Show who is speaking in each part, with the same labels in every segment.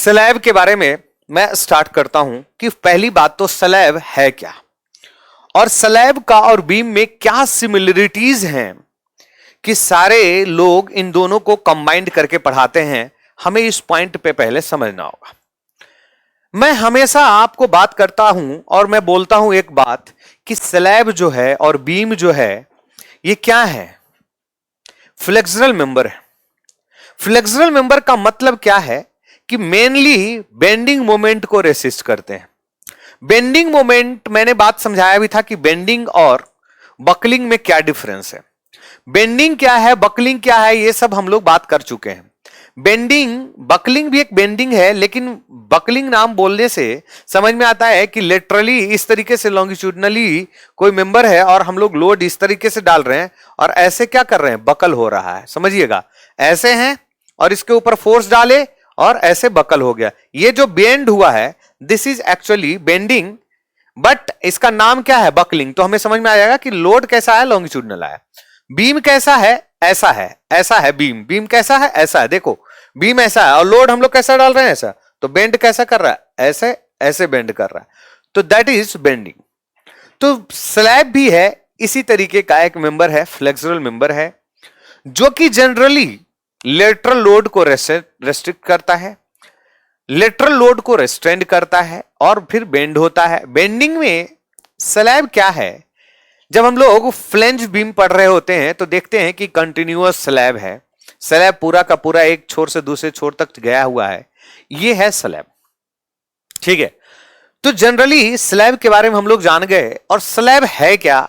Speaker 1: Slab के बारे में मैं स्टार्ट करता हूं कि पहली बात तो स्लैब है क्या और स्लैब का और बीम में क्या सिमिलरिटीज हैं कि सारे लोग इन दोनों को कंबाइंड करके पढ़ाते हैं। हमें इस पॉइंट पे पहले समझना होगा। मैं हमेशा आपको बात करता हूं और मैं बोलता हूं एक बात कि स्लैब जो है और बीम जो है ये क्या है? फ्लेक्सुरल मेंबर है। फ्लेक्सुरल मेंबर का मतलब क्या है कि मेनली बेंडिंग मोमेंट को रेसिस्ट करते हैं। बेंडिंग मोमेंट मैंने बात समझाया भी था कि बेंडिंग और बकलिंग में क्या डिफरेंस है, बेंडिंग क्या है, बकलिंग क्या है, ये सब हम लोग बात कर चुके हैं। बेंडिंग, बकलिंग भी एक बेंडिंग है, लेकिन बकलिंग नाम बोलने से समझ में आता है कि लिटरली इस तरीके से लॉन्गिट्यूडनली कोई मेंबर है और हम लोग लोड इस तरीके से डाल रहे हैं और ऐसे क्या कर रहे हैं, बकल हो रहा है। समझिएगा, ऐसे हैं और इसके ऊपर फोर्स डाले और ऐसे बकल हो गया। ये जो बेंड हुआ है this is actually bending, but इसका नाम क्या है, बकलिंग। तो हमें समझ में आ जाएगा कि लोड कैसा है, लॉन्गिट्यूडनल है। बीम कैसा है, ऐसा है, ऐसा है बीम। बीम कैसा है, ऐसा है। देखो बीम ऐसा है और लोड हम लोग कैसा डाल रहे हैं, ऐसा। तो बेंड कैसा कर रहा है, ऐसे ऐसे बेंड कर रहा है, तो दैट इज बेंडिंग। तो स्लैब भी है इसी तरीके का एक मेंबर है, फ्लेक्सुरल मेंबर है, जो कि जनरली लेटरल लोड को रेस्ट्रिक्ट करता है, लेटरल लोड को रेस्ट्रेंड करता है और फिर बेंड होता है। बेंडिंग में स्लैब क्या है, जब हम लोग फ्लेंज बीम पढ़ रहे होते हैं तो देखते हैं कि कंटिन्यूअस स्लैब है, स्लैब पूरा का पूरा एक छोर से दूसरे छोर तक गया हुआ है, ये है स्लैब। ठीक है, तो जनरली स्लैब के बारे में हम लोग जान गए। और स्लैब है क्या?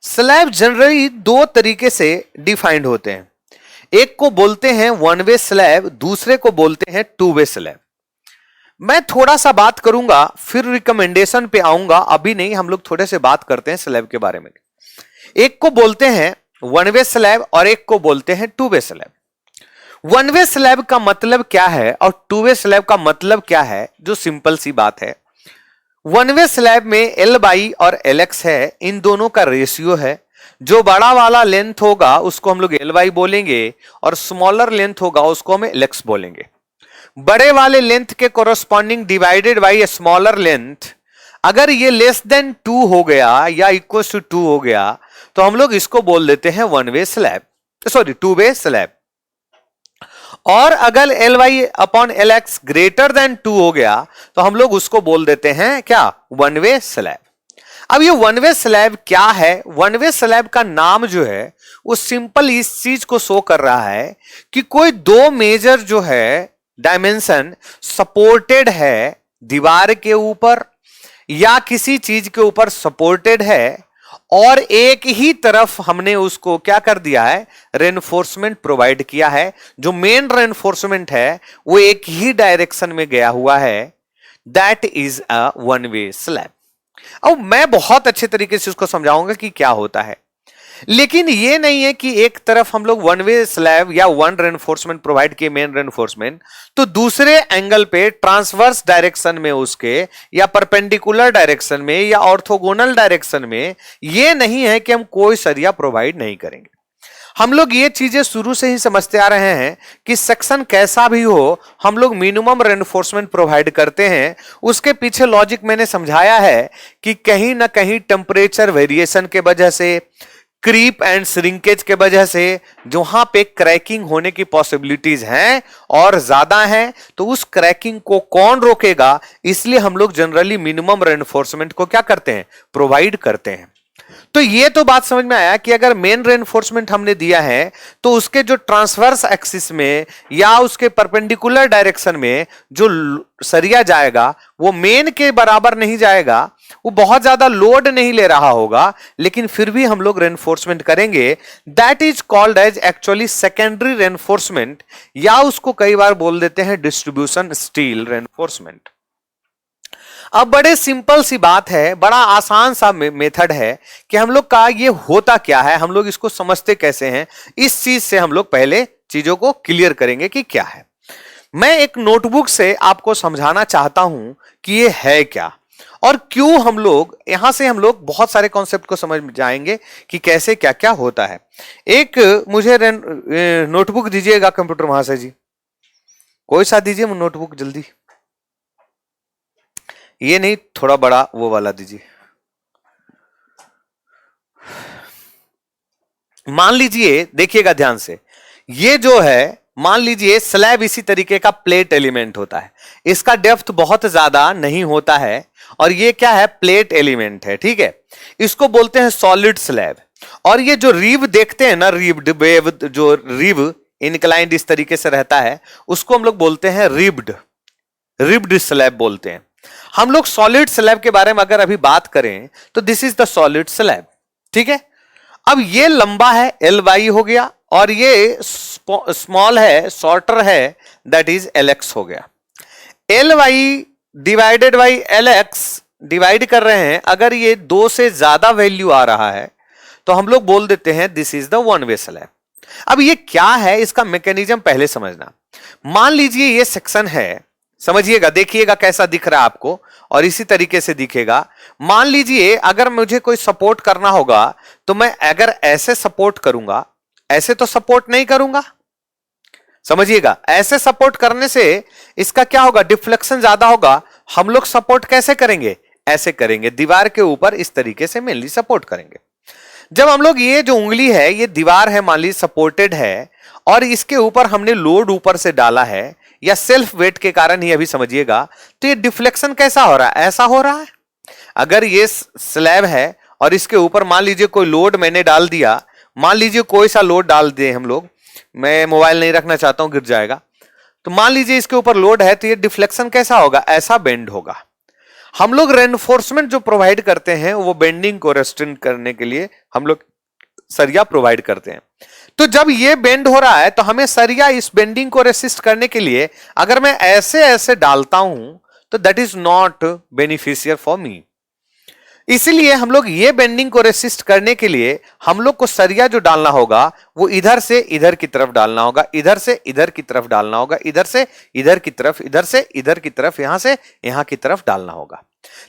Speaker 1: स्लैब जनरली दो तरीके से डिफाइंड होते हैं। एक को बोलते हैं वन वे स्लैब, दूसरे को बोलते हैं टू वे स्लैब। मैं थोड़ा सा बात करूंगा फिर रिकमेंडेशन पे आऊंगा, अभी नहीं। हम लोग थोड़े से बात करते हैं स्लैब के बारे में। एक को बोलते हैं वन वे स्लैब और एक को बोलते हैं to way slab. One way slab का मतलब क्या है और टू वे स्लैब का मतलब क्या है, जो सिंपल सी बात है। वन वे स्लैब में एल बाई और एल एक्स है, इन दोनों का रेशियो है। जो बड़ा वाला लेंथ होगा उसको हम लोग एल वाई बोलेंगे और स्मॉलर लेंथ होगा उसको हम एल एक्स बोलेंगे। बड़े वाले लेंथ के corresponding divided by smaller length, अगर ये लेस देन 2 हो गया या इक्वल टू 2 हो गया तो हम लोग इसको बोल देते हैं one way slab, sorry two way slab. और अगर L Y upon L X greater than 2 हो गया तो हम लोग उसको बोल देते हैं क्या, वन वे स्लैब। अब ये वन वे स्लैब क्या है? वन वे स्लैब का नाम जो है वो सिंपल इस चीज को शो कर रहा है कि कोई दो मेजर जो है डायमेंशन सपोर्टेड है दीवार के ऊपर या किसी चीज के ऊपर सपोर्टेड है और एक ही तरफ हमने उसको क्या कर दिया है, रेनफोर्समेंट प्रोवाइड किया है। जो मेन रेनफोर्समेंट है वो एक ही डायरेक्शन में गया हुआ है, that is a one way slab. अब मैं बहुत अच्छे तरीके से उसको समझाऊंगा कि क्या होता है, लेकिन ये नहीं है कि एक तरफ हम लोग वन वे स्लैब या वन रेनफोर्समेंट प्रोवाइड किए, मेन रेनफोर्समेंट, तो दूसरे एंगल पे ट्रांसवर्स डायरेक्शन में उसके या परपेंडिकुलर डायरेक्शन में या ऑर्थोगोनल डायरेक्शन में, ये नहीं है कि हम कोई सरिया प्रोवाइड नहीं करेंगे। हम लोग ये चीजें शुरू से ही समझते आ रहे हैं कि सेक्शन कैसा भी हो हम लोग मिनिमम रेनफोर्समेंट प्रोवाइड करते हैं। उसके पीछे लॉजिक मैंने समझाया है कि कहीं ना कहीं टेम्परेचर वेरिएशन के वजह से, क्रीप एंड श्रिंकेज के वजह से जहां पे क्रैकिंग होने की पॉसिबिलिटीज हैं और ज्यादा हैं, तो उस क्रैकिंग को कौन रोकेगा, इसलिए हम लोग जनरली मिनिमम रेनफोर्समेंट को क्या करते हैं, प्रोवाइड करते हैं। तो ये तो बात समझ में आया कि अगर मेन रेनफोर्समेंट हमने दिया है तो उसके जो ट्रांसवर्स एक्सिस में या उसके परपेंडिकुलर डायरेक्शन में जो सरिया जाएगा वो मेन के बराबर नहीं जाएगा, वो बहुत ज्यादा लोड नहीं ले रहा होगा, लेकिन फिर भी हम लोग रेनफोर्समेंट करेंगे। That is called as actually secondary reinforcement, या उसको कई बार बोल देते हैं डिस्ट्रीब्यूशन स्टील रेनफोर्समेंट। अब बड़े सिंपल सी बात है, बड़ा आसान सा मेथड है कि हम लोग का ये होता क्या है, हम लोग इसको समझते कैसे हैं, इस चीज से हम लोग पहले चीजों को क्लियर करेंगे कि क्या है। मैं एक नोटबुक से आपको समझाना चाहता हूं कि ये है क्या और क्यों। हम लोग यहां से हम लोग बहुत सारे कॉन्सेप्ट को समझ जाएंगे कि कैसे क्या क्या होता है। एक मुझे नोटबुक दीजिएगा कंप्यूटर महाशय जी, कोई सा दीजिए नोटबुक जल्दी। ये नहीं, थोड़ा बड़ा वो वाला दीजिए। मान लीजिए, देखिएगा ध्यान से, ये जो है मान लीजिए स्लैब इसी तरीके का प्लेट एलिमेंट होता है, इसका डेप्थ बहुत ज्यादा नहीं होता है, और ये क्या है, प्लेट एलिमेंट है, ठीक है। इसको बोलते हैं सॉलिड स्लैब। और ये जो रीव देखते हैं ना, रीव्ड वेव, जो रीव इनक्लाइंड इस तरीके से रहता है, उसको हम लोग बोलते हैं रिब्ड स्लैब बोलते हैं। हम लोग सॉलिड स्लैब के बारे में अगर अभी बात करें तो this is the solid slab, ठीक है। अब ये लंबा है, एल वाई हो गया, और ये स्मॉल है, शॉर्टर है, दैट इज एल एक्स हो गया। L Y divided by L X divide कर रहे हैं, अगर ये 2 से ज्यादा वैल्यू आ रहा है तो हम लोग बोल देते हैं this is the one way slab. अब ये क्या है, इसका मैकेनिज्म पहले समझना। मान लीजिए ये सेक्शन है, समझिएगा, देखिएगा कैसा दिख रहा है आपको, और इसी तरीके से दिखेगा। मान लीजिए अगर मुझे कोई सपोर्ट करना होगा तो मैं अगर ऐसे सपोर्ट करूंगा, ऐसे तो सपोर्ट नहीं करूंगा, समझिएगा, ऐसे सपोर्ट करने से इसका क्या होगा, डिफ्लेक्शन ज्यादा होगा। हम लोग सपोर्ट कैसे करेंगे, ऐसे करेंगे, दीवार के ऊपर इस तरीके से मेनली सपोर्ट करेंगे। जब हम लोग ये जो उंगली है, ये दीवार है, मान लीजिए सपोर्टेड है, और इसके ऊपर हमने लोड ऊपर से डाला है, या सेल्फ वेट के कारण ही, अभी समझिएगा, तो ये डिफ्लेक्शन कैसा हो रहा है, ऐसा हो रहा है। अगर ये स्लैब है और इसके ऊपर मान लीजिए कोई लोड मैंने डाल दिया, मान लीजिए कोई सा लोड डाल दे हम लोग, मैं मोबाइल नहीं रखना चाहता हूं, गिर जाएगा, तो मान लीजिए इसके ऊपर लोड है, तो ये डिफ्लेक्शन कैसा होगा, ऐसा बेंड होगा। हम लोग रेनफोर्समेंट जो प्रोवाइड करते हैं वो बेंडिंग को रेस्ट्रिक्ट करने के लिए हम लोग सरिया प्रोवाइड करते हैं। तो जब ये बेंड हो रहा है तो हमें सरिया इस बेंडिंग को रेसिस्ट करने के लिए अगर मैं ऐसे ऐसे डालता हूं तो that is not beneficial for me. इसलिए हम लोग ये बेंडिंग को रेसिस्ट करने के लिए हम लोग को सरिया जो डालना होगा वो इधर से इधर की तरफ डालना होगा, इधर से इधर की तरफ डालना होगा, इधर से इधर की तरफ, इधर से इधर की तरफ, यहां से यहां की तरफ डालना होगा,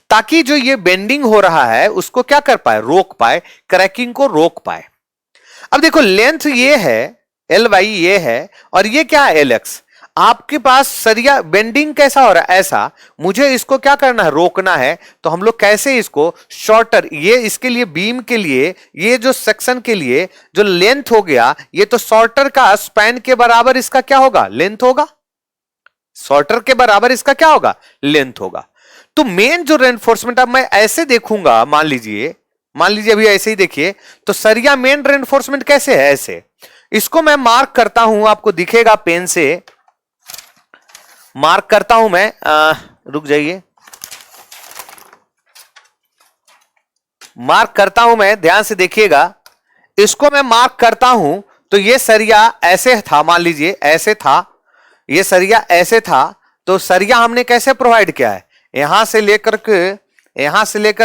Speaker 1: ताकि जो ये बेंडिंग हो रहा है उसको क्या कर पाए, रोक पाए, क्रैकिंग को रोक पाए। अब देखो लेंथ ये है एल वाई, ये है, और ये क्या है एल एक्स। आपके पास सरिया बेंडिंग कैसा हो रहा है, ऐसा, मुझे इसको क्या करना है, रोकना है। तो हम लोग कैसे इसको शॉर्टर, ये इसके लिए बीम के लिए, ये जो सेक्शन के लिए जो लेंथ हो गया, ये तो शॉर्टर का स्पैन के बराबर इसका क्या होगा, लेंथ होगा, शॉर्टर के बराबर इसका क्या होगा, लेंथ होगा। तो मेन जो रेनफोर्समेंट, अब मैं ऐसे देखूंगा, मान लीजिए अभी ऐसे ही देखिए, तो सरिया मेन रेनफोर्समेंट कैसे है, ऐसे। इसको मैं मार्क करता हूं, आपको दिखेगा, पेन से मार्क करता हूं मैं, रुक जाइए, मार्क करता हूं मैं, ध्यान से देखिएगा, इसको मैं मार्क करता हूं। तो ये सरिया ऐसे था, मान लीजिए ऐसे था, ये सरिया ऐसे था, तो सरिया हमने कैसे प्रोवाइड किया है, यहां से लेकर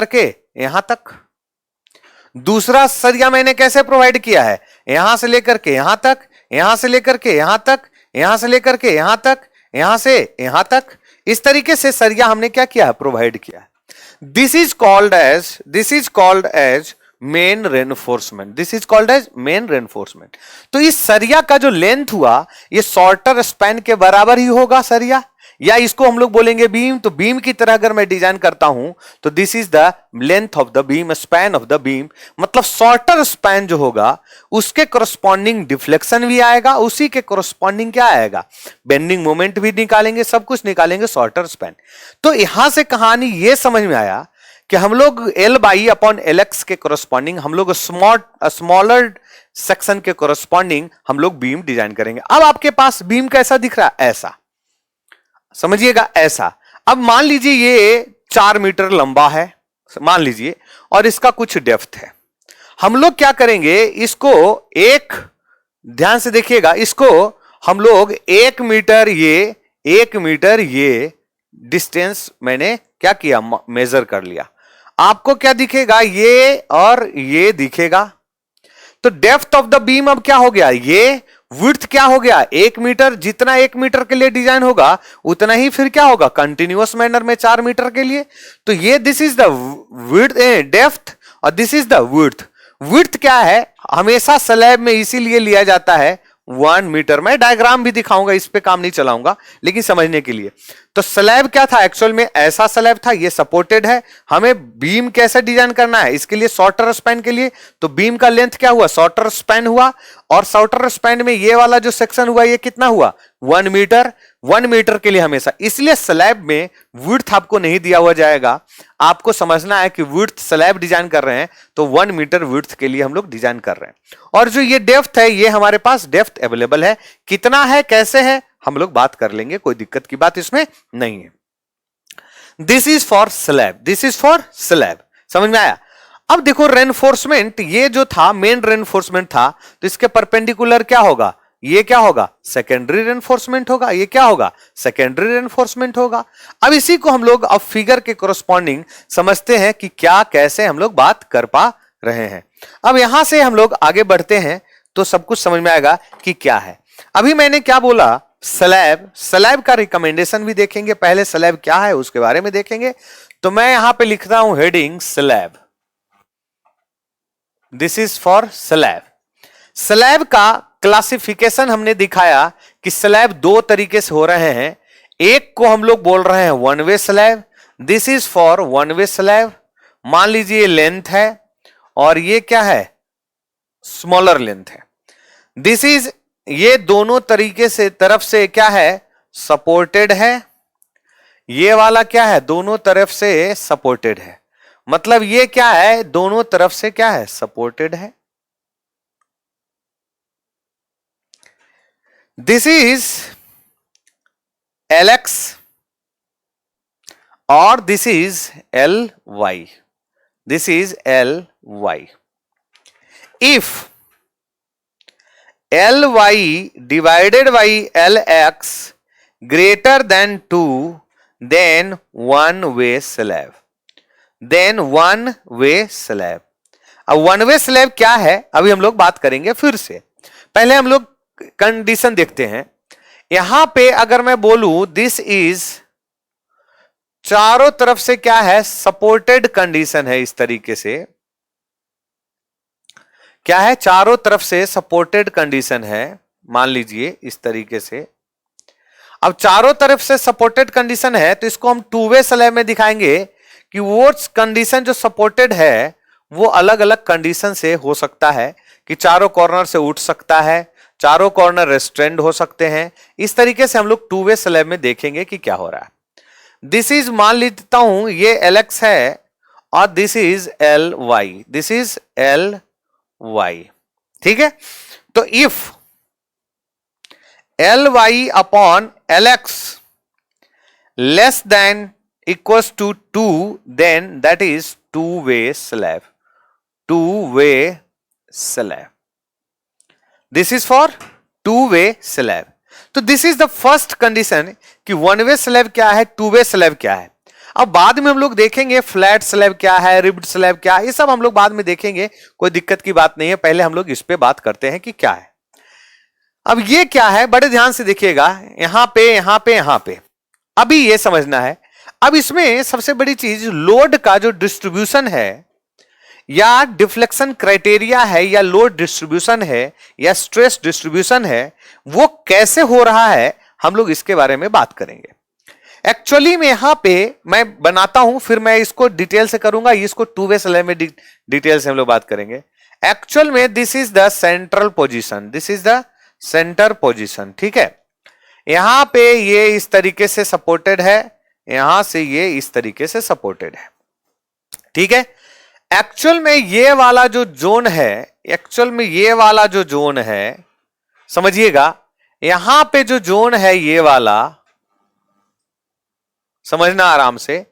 Speaker 1: के यहां तक। दूसरा सरिया मैंने कैसे प्रोवाइड किया है, यहां से लेकर के यहां तक, यहां से लेकर के यहां तक, यहां से लेकर के यहां तक, यहां से यहां तक। इस तरीके से सरिया हमने क्या किया है, प्रोवाइड किया है। This is called as main reinforcement, this is called as main reinforcement. तो इस सरिया का जो लेंथ हुआ, ये शॉर्टर स्पैन के बराबर ही होगा सरिया, या इसको हम लोग बोलेंगे बीम। तो बीम की तरह अगर मैं डिजाइन करता हूं तो this is the length of the beam, span of the beam, मतलब शॉर्टर स्पैन जो होगा उसके कोरस्पॉन्डिंग डिफ्लेक्शन भी आएगा, उसी के कोरस्पॉन्डिंग क्या आएगा, बेंडिंग मोमेंट भी निकालेंगे, सब कुछ निकालेंगे, शॉर्टर स्पैन। तो यहां से कहानी ये समझ में आया कि हम लोग L by upon L x के कोरस्पॉन्डिंग हम लोग स्मॉलर सेक्शन के कोरस्पॉन्डिंग हम लोग बीम डिजाइन करेंगे। अब आपके पास बीम कैसा दिख रहा है, ऐसा, समझिएगा, ऐसा। अब मान लीजिए ये 4 मीटर लंबा है, मान लीजिए, और इसका कुछ डेप्थ है। हम लोग क्या करेंगे, इसको एक, ध्यान से देखिएगा, इसको हम लोग 1 मीटर ये डिस्टेंस मैंने क्या किया, मेजर कर लिया। आपको क्या दिखेगा, ये और ये दिखेगा। तो डेप्थ ऑफ द बीम अब क्या हो गया, ये विड्थ क्या हो गया, 1 मीटर। जितना 1 मीटर के लिए डिजाइन होगा उतना ही फिर क्या होगा, कंटिन्यूअस मैनर में 4 मीटर के लिए। तो ये this is the width, depth, और this is the width. Width क्या है, हमेशा स्लैब में इसीलिए लिया जाता है 1 मीटर। मैं डायग्राम भी दिखाऊंगा, इस पे काम नहीं चलाऊंगा, लेकिन समझने के लिए। तो स्लैब क्या था एक्चुअल में, ऐसा स्लैब था, ये सपोर्टेड है। हमें बीम कैसे डिजाइन करना है, इसके लिए शॉर्टर स्पैन के लिए, तो बीम का लेंथ क्या हुआ, शॉर्टर स्पैन हुआ, और शॉर्टर स्पैन में ये वाला जो सेक्शन हुआ ये कितना हुआ, 1 मीटर। 1 मीटर के लिए हमेशा, इसलिए स्लैब में विड्थ आपको नहीं दिया हुआ जाएगा। आपको समझना है कि विड्थ स्लैब डिजाइन कर रहे हैं तो 1 मीटर विड्थ के लिए हम लोग डिजाइन कर रहे हैं। और जो ये डेप्थ है, ये हमारे पास डेप्थ अवेलेबल है, कितना है कैसे है हम लोग बात कर लेंगे, कोई दिक्कत की बात इसमें नहीं है। This is for slab, this is for slab, समझ में आया। अब देखो रेनफोर्समेंट, ये जो था मेन रेनफोर्समेंट था, तो इसके परपेंडिकुलर क्या होगा, ये क्या होगा, सेकेंडरी रेनफोर्समेंट होगा। ये क्या होगा, सेकेंडरी रेनफोर्समेंट होगा। अब इसी को हम लोग अब फिगर के कोरस्पॉन्डिंग समझते हैं कि क्या कैसे हम लोग बात कर पा रहे हैं। अब यहां से हम लोग आगे बढ़ते हैं तो सब कुछ समझ में आएगा कि क्या है। अभी मैंने क्या बोला, स्लैब, स्लैब का रिकमेंडेशन भी देखेंगे, पहले स्लैब क्या है उसके बारे में देखेंगे। तो मैं यहां पे लिखता हूं heading slab, this is for slab. Slab का क्लासिफिकेशन हमने दिखाया कि स्लैब दो तरीके से हो रहे हैं। एक को हम लोग बोल रहे हैं one way slab, this is for one way slab. मान लीजिए लेंथ है और ये क्या है, स्मॉलर लेंथ है। दिस इज, ये दोनों तरीके से तरफ से क्या है, सपोर्टेड है। ये वाला क्या है, दोनों तरफ से सपोर्टेड है। मतलब ये क्या है, दोनों तरफ से क्या है, सपोर्टेड है। दिस इज LX और this is LY, this is LY। If LY divided by LX greater than 2, then one way slab, then one way slab। अब वन वे स्लैब क्या है अभी हम लोग बात करेंगे फिर से। पहले हम लोग कंडीशन देखते हैं। यहां पे अगर मैं बोलूं दिस इज, चारों तरफ से क्या है, सपोर्टेड कंडीशन है। इस तरीके से क्या है, चारों तरफ से सपोर्टेड कंडीशन है, मान लीजिए इस तरीके से। अब चारों तरफ से सपोर्टेड कंडीशन है तो इसको हम टू वे स्लैब में दिखाएंगे कि वो कंडीशन जो सपोर्टेड है वो अलग अलग कंडीशन से हो सकता है, कि चारों कॉर्नर से उठ सकता है, चारों कॉर्नर रेस्ट्रेंड हो सकते हैं। इस तरीके से हम लोग टू वे स्लैब में देखेंगे कि क्या हो रहा है। दिस इज, मान लेता हूं ये LX है और this is LY, this is LY, ठीक है। तो if LY upon LX less than equals to 2, then that is two way slab, two way slab. This is for two way slab. तो this is the first condition कि one way slab क्या है, to way slab क्या है। अब बाद में हम लोग देखेंगे फ्लैट स्लैब क्या है, रिब्ड स्लैब क्या है, ये सब हम लोग बाद में देखेंगे, कोई दिक्कत की बात नहीं है। पहले हम लोग इस पे बात करते हैं कि क्या है। अब ये क्या है, बड़े ध्यान से देखिएगा, यहां पे यहां पे यहां पे, अभी ये समझना है। अब इसमें सबसे बड़ी चीज लोड का जो डिस्ट्रीब्यूशन है या डिफ्लेक्शन क्राइटेरिया है या लोड डिस्ट्रीब्यूशन है या स्ट्रेस डिस्ट्रीब्यूशन है, वो कैसे हो रहा है हम लोग इसके बारे में बात करेंगे। एक्चुअली में यहां पे मैं बनाता हूं, फिर मैं इसको डिटेल से करूंगा, इसको टू वे स्लैब में डिटेल से हम लोग बात करेंगे। एक्चुअल में this is the central position, this is the centre position, ठीक है। यहां पे ये इस तरीके से सपोर्टेड है, यहां से ये इस तरीके से सपोर्टेड है, ठीक है। एक्चुअल में ये वाला जो जोन है, एक्चुअल में ये वाला जो जोन है, समझिएगा, यहां पे जो जोन है ये वाला, समझना आराम से,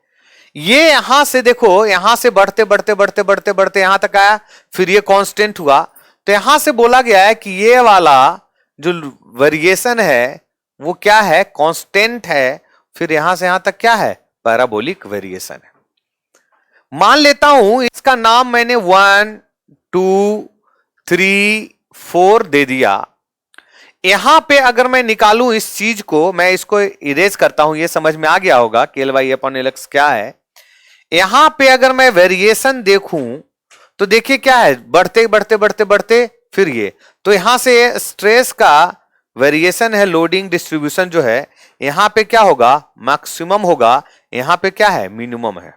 Speaker 1: ये यहां से देखो, यहां से बढ़ते बढ़ते बढ़ते बढ़ते बढ़ते यहां तक आया, फिर ये कांस्टेंट हुआ। तो यहां से बोला गया है कि ये वाला जो वेरिएशन है वो क्या है, कांस्टेंट है। फिर यहां से यहां तक क्या है, पैराबोलिक वेरिएशन है। मान लेता हूं इसका नाम मैंने 1 2 3 4 दे दिया। यहां पे अगर मैं निकालूं इस चीज को, मैं इसको इरेज करता हूं, ये समझ में आ गया होगा कि LY अपॉन LX क्या है। यहां पे अगर मैं वेरिएशन देखूं तो देखिए क्या है, बढ़ते बढ़ते बढ़ते बढ़ते फिर ये, तो यहां से स्ट्रेस का वेरिएशन है, लोडिंग डिस्ट्रीब्यूशन जो है, यहां पे क्या होगा, मैक्सिमम होगा, यहां पे क्या है, मिनिमम है।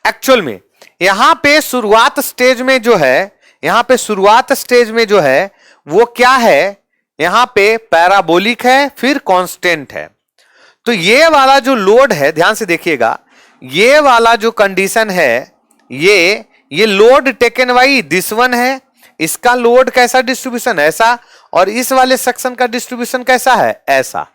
Speaker 1: एक्चुअल में यहां पे शुरुआत स्टेज में जो है, यहां पे शुरुआत स्टेज में जो है वो क्या है, यहां पे पैराबोलिक है, फिर कांस्टेंट है। तो ये वाला जो लोड है, ध्यान से देखिएगा, ये वाला जो कंडीशन है, ये load taken by this one है, इसका लोड कैसा डिस्ट्रीब्यूशन ऐसा, और इस वाले सेक्शन का डिस्ट्रीब्यूशन कैसा है, ऐसा।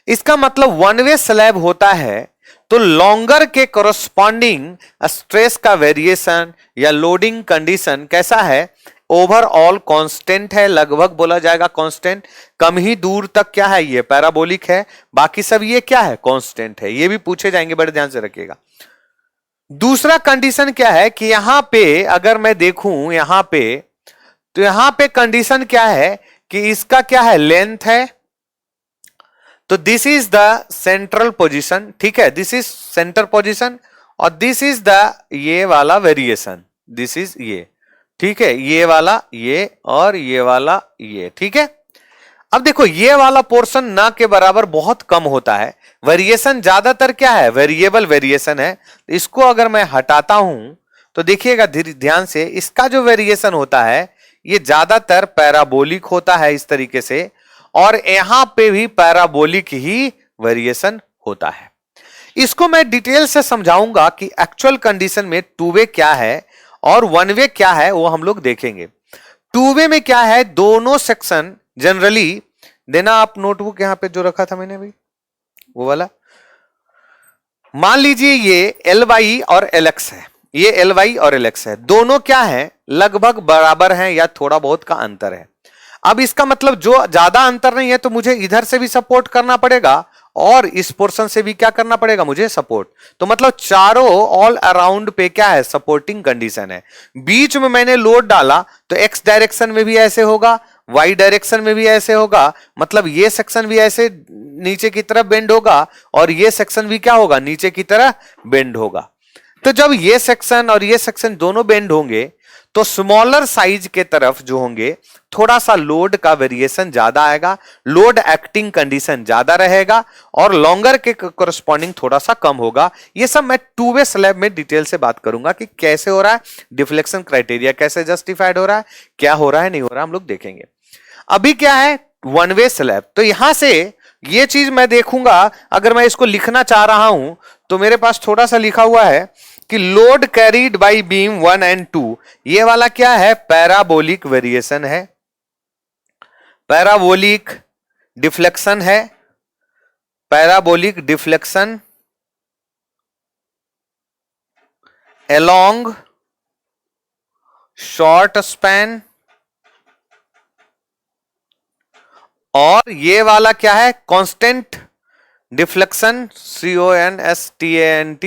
Speaker 1: इसका मतलब वन वे स्लैब होता है, तो लॉन्गर के कोरस्पॉन्डिंग स्ट्रेस का वेरिएशन या लोडिंग कंडीशन कैसा है, ओवरऑल कांस्टेंट है, लगभग बोला जाएगा कांस्टेंट। कम ही दूर तक क्या है, ये पैराबोलिक है, बाकी सब ये क्या है, कांस्टेंट है। ये भी पूछे जाएंगे, बड़े ध्यान से रखिएगा। दूसरा कंडीशन क्या है कि यहां पे अगर मैं देखूं यहां पे, तो यहां पे कंडीशन क्या है कि इसका क्या है, लेंथ है, तो this is the central position, ठीक है, दिस इज सेंटर पोजीशन, और दिस इज द ये वाला वेरिएशन, दिस इज ये, ठीक है, ये वाला ये और ये वाला ये, ठीक है। अब देखो ये वाला पोर्शन ना के बराबर बहुत कम होता है, वेरिएशन ज्यादातर क्या है, वेरिएबल वेरिएशन है। इसको अगर मैं हटाता हूं तो देखिएगा ध्यान से, इसका जो वेरिएशन होता है ये ज्यादातर पैराबोलिक होता है इस तरीके से, और यहां पे भी पैराबोलिक ही वेरिएशन होता है। इसको मैं डिटेल से समझाऊंगा कि एक्चुअल कंडीशन में टू वे क्या है और वन वे क्या है, वो हम लोग देखेंगे। टू वे में क्या है, दोनों सेक्शन जनरली देना, आप नोटबुक यहां पे जो रखा था मैंने अभी वो वाला, मान लीजिए ये एल वाई और एल एक्स है, ये एल वाई और एल एक्स है, दोनों क्या है, लगभग बराबर हैं या थोड़ा बहुत का अंतर है। अब इसका मतलब जो ज्यादा अंतर नहीं है तो मुझे इधर से भी सपोर्ट करना पड़ेगा और इस पोर्शन से भी क्या करना पड़ेगा, मुझे सपोर्ट। तो मतलब चारों ऑल अराउंड पे क्या है, सपोर्टिंग कंडीशन है। बीच में मैंने लोड डाला तो एक्स डायरेक्शन में भी ऐसे होगा, वाई डायरेक्शन में भी ऐसे होगा, मतलब ये सेक्शन भी ऐसे नीचे की तरफ बेंड होगा और ये सेक्शन भी क्या होगा, नीचे की तरह बेंड होगा। तो जब ये सेक्शन और ये सेक्शन दोनों बेंड होंगे तो स्मॉलर साइज के तरफ जो होंगे थोड़ा सा लोड का वेरिएशन ज्यादा आएगा, लोड एक्टिंग कंडीशन ज्यादा रहेगा, और लॉन्गर के कोरस्पॉन्डिंग थोड़ा सा कम होगा। ये सब मैं टू वे स्लैब में डिटेल से बात करूंगा कि कैसे हो रहा है, डिफ्लेक्शन क्राइटेरिया कैसे जस्टिफाइड हो रहा है, क्या हो रहा है नहीं हो रहा, हम लोग देखेंगे। अभी क्या है, वन वे स्लैब। तो यहां से ये चीज मैं देखूंगा, अगर मैं इसको लिखना चाह रहा हूं तो मेरे पास थोड़ा सा लिखा हुआ है कि load carried bye beam 1 and 2, ये वाला क्या है, पैराबोलिक वेरिएशन है, पैराबोलिक डिफ्लेक्शन है, parabolic deflection along short span, और ये वाला क्या है, constant deflection, CONSTANT,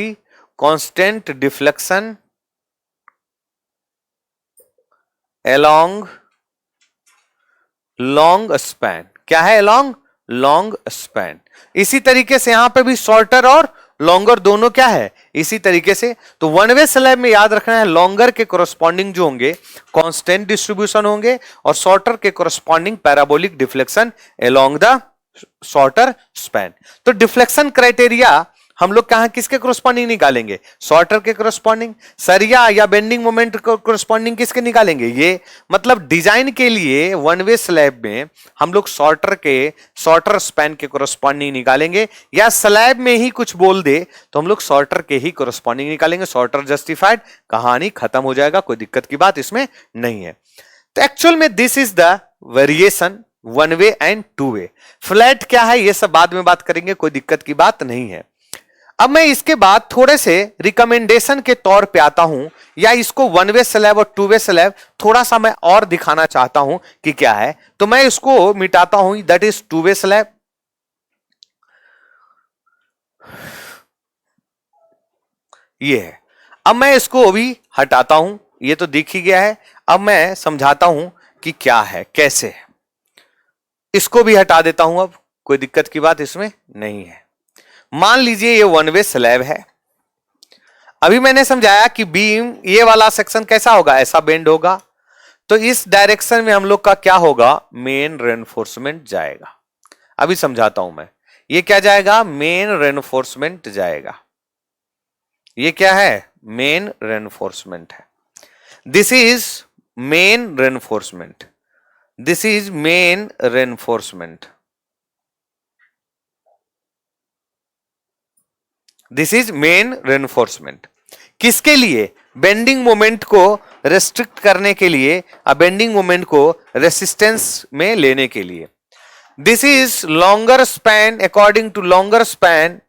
Speaker 1: constant deflection along long span. क्या है, along लॉन्ग स्पैन। इसी तरीके से यहां पे भी शॉर्टर और लॉन्गर दोनों क्या है, इसी तरीके से। तो वन वे स्लैब में याद रखना है, लॉन्गर के कोरस्पॉन्डिंग जो होंगे कांस्टेंट डिस्ट्रीब्यूशन होंगे, और शॉर्टर के corresponding parabolic deflection along the shorter span. तो डिफ्लेक्शन क्राइटेरिया हम लोग कहां किसके कोरस्पॉन्डिंग निकालेंगे, शॉर्टर के कोरस्पॉन्डिंग। सरिया या बेंडिंग मोमेंट कोरस्पॉन्डिंग किसके निकालेंगे, ये। मतलब डिजाइन के लिए वन वे स्लैब में हम लोग शॉर्टर स्पैन के कोरस्पॉन्डिंग निकालेंगे, या स्लैब में ही कुछ बोल दे तो हम लोग शॉर्टर के ही कोरस्पॉन्डिंग निकालेंगे। शॉर्टर जस्टिफाइड, कहानी खत्म हो जाएगा, कोई दिक्कत की बात इसमें नहीं है। तो एक्चुअल में this is the variation one way and two way. Flat क्या है ये सब बाद में बात करेंगे, कोई दिक्कत की बात नहीं है। अब मैं इसके बाद थोड़े से रिकमेंडेशन के तौर पे आता हूं, या इसको वन वे स्लैब और टू वे स्लैब थोड़ा सा मैं और दिखाना चाहता हूं कि क्या है। तो मैं इसको मिटाता हूं, that is two way slab. ये है। अब मैं इसको अभी हटाता हूं, ये तो दिख ही गया है। अब मैं समझाता हूं कि क्या है, कैसे है। इसको भी हटा देता हूं, अब कोई दिक्कत की बात इसमें नहीं है। मान लीजिए ये वन वे स्लैब है। अभी मैंने समझाया कि बीम ये वाला सेक्शन कैसा होगा, ऐसा बेंड होगा। तो इस डायरेक्शन में हम लोग का क्या होगा, मेन रेनफोर्समेंट जाएगा। अभी समझाता हूं मैं, ये क्या जाएगा, मेन रेनफोर्समेंट जाएगा। ये क्या है, मेन रेनफोर्समेंट है। This is main reinforcement, this is main reinforcement, this is main reinforcement. किसके लिए, बेंडिंग मोमेंट को रेस्ट्रिक्ट करने के लिए, बेंडिंग मोमेंट को रेसिस्टेंस में लेने के लिए। This is longer span, according to longer span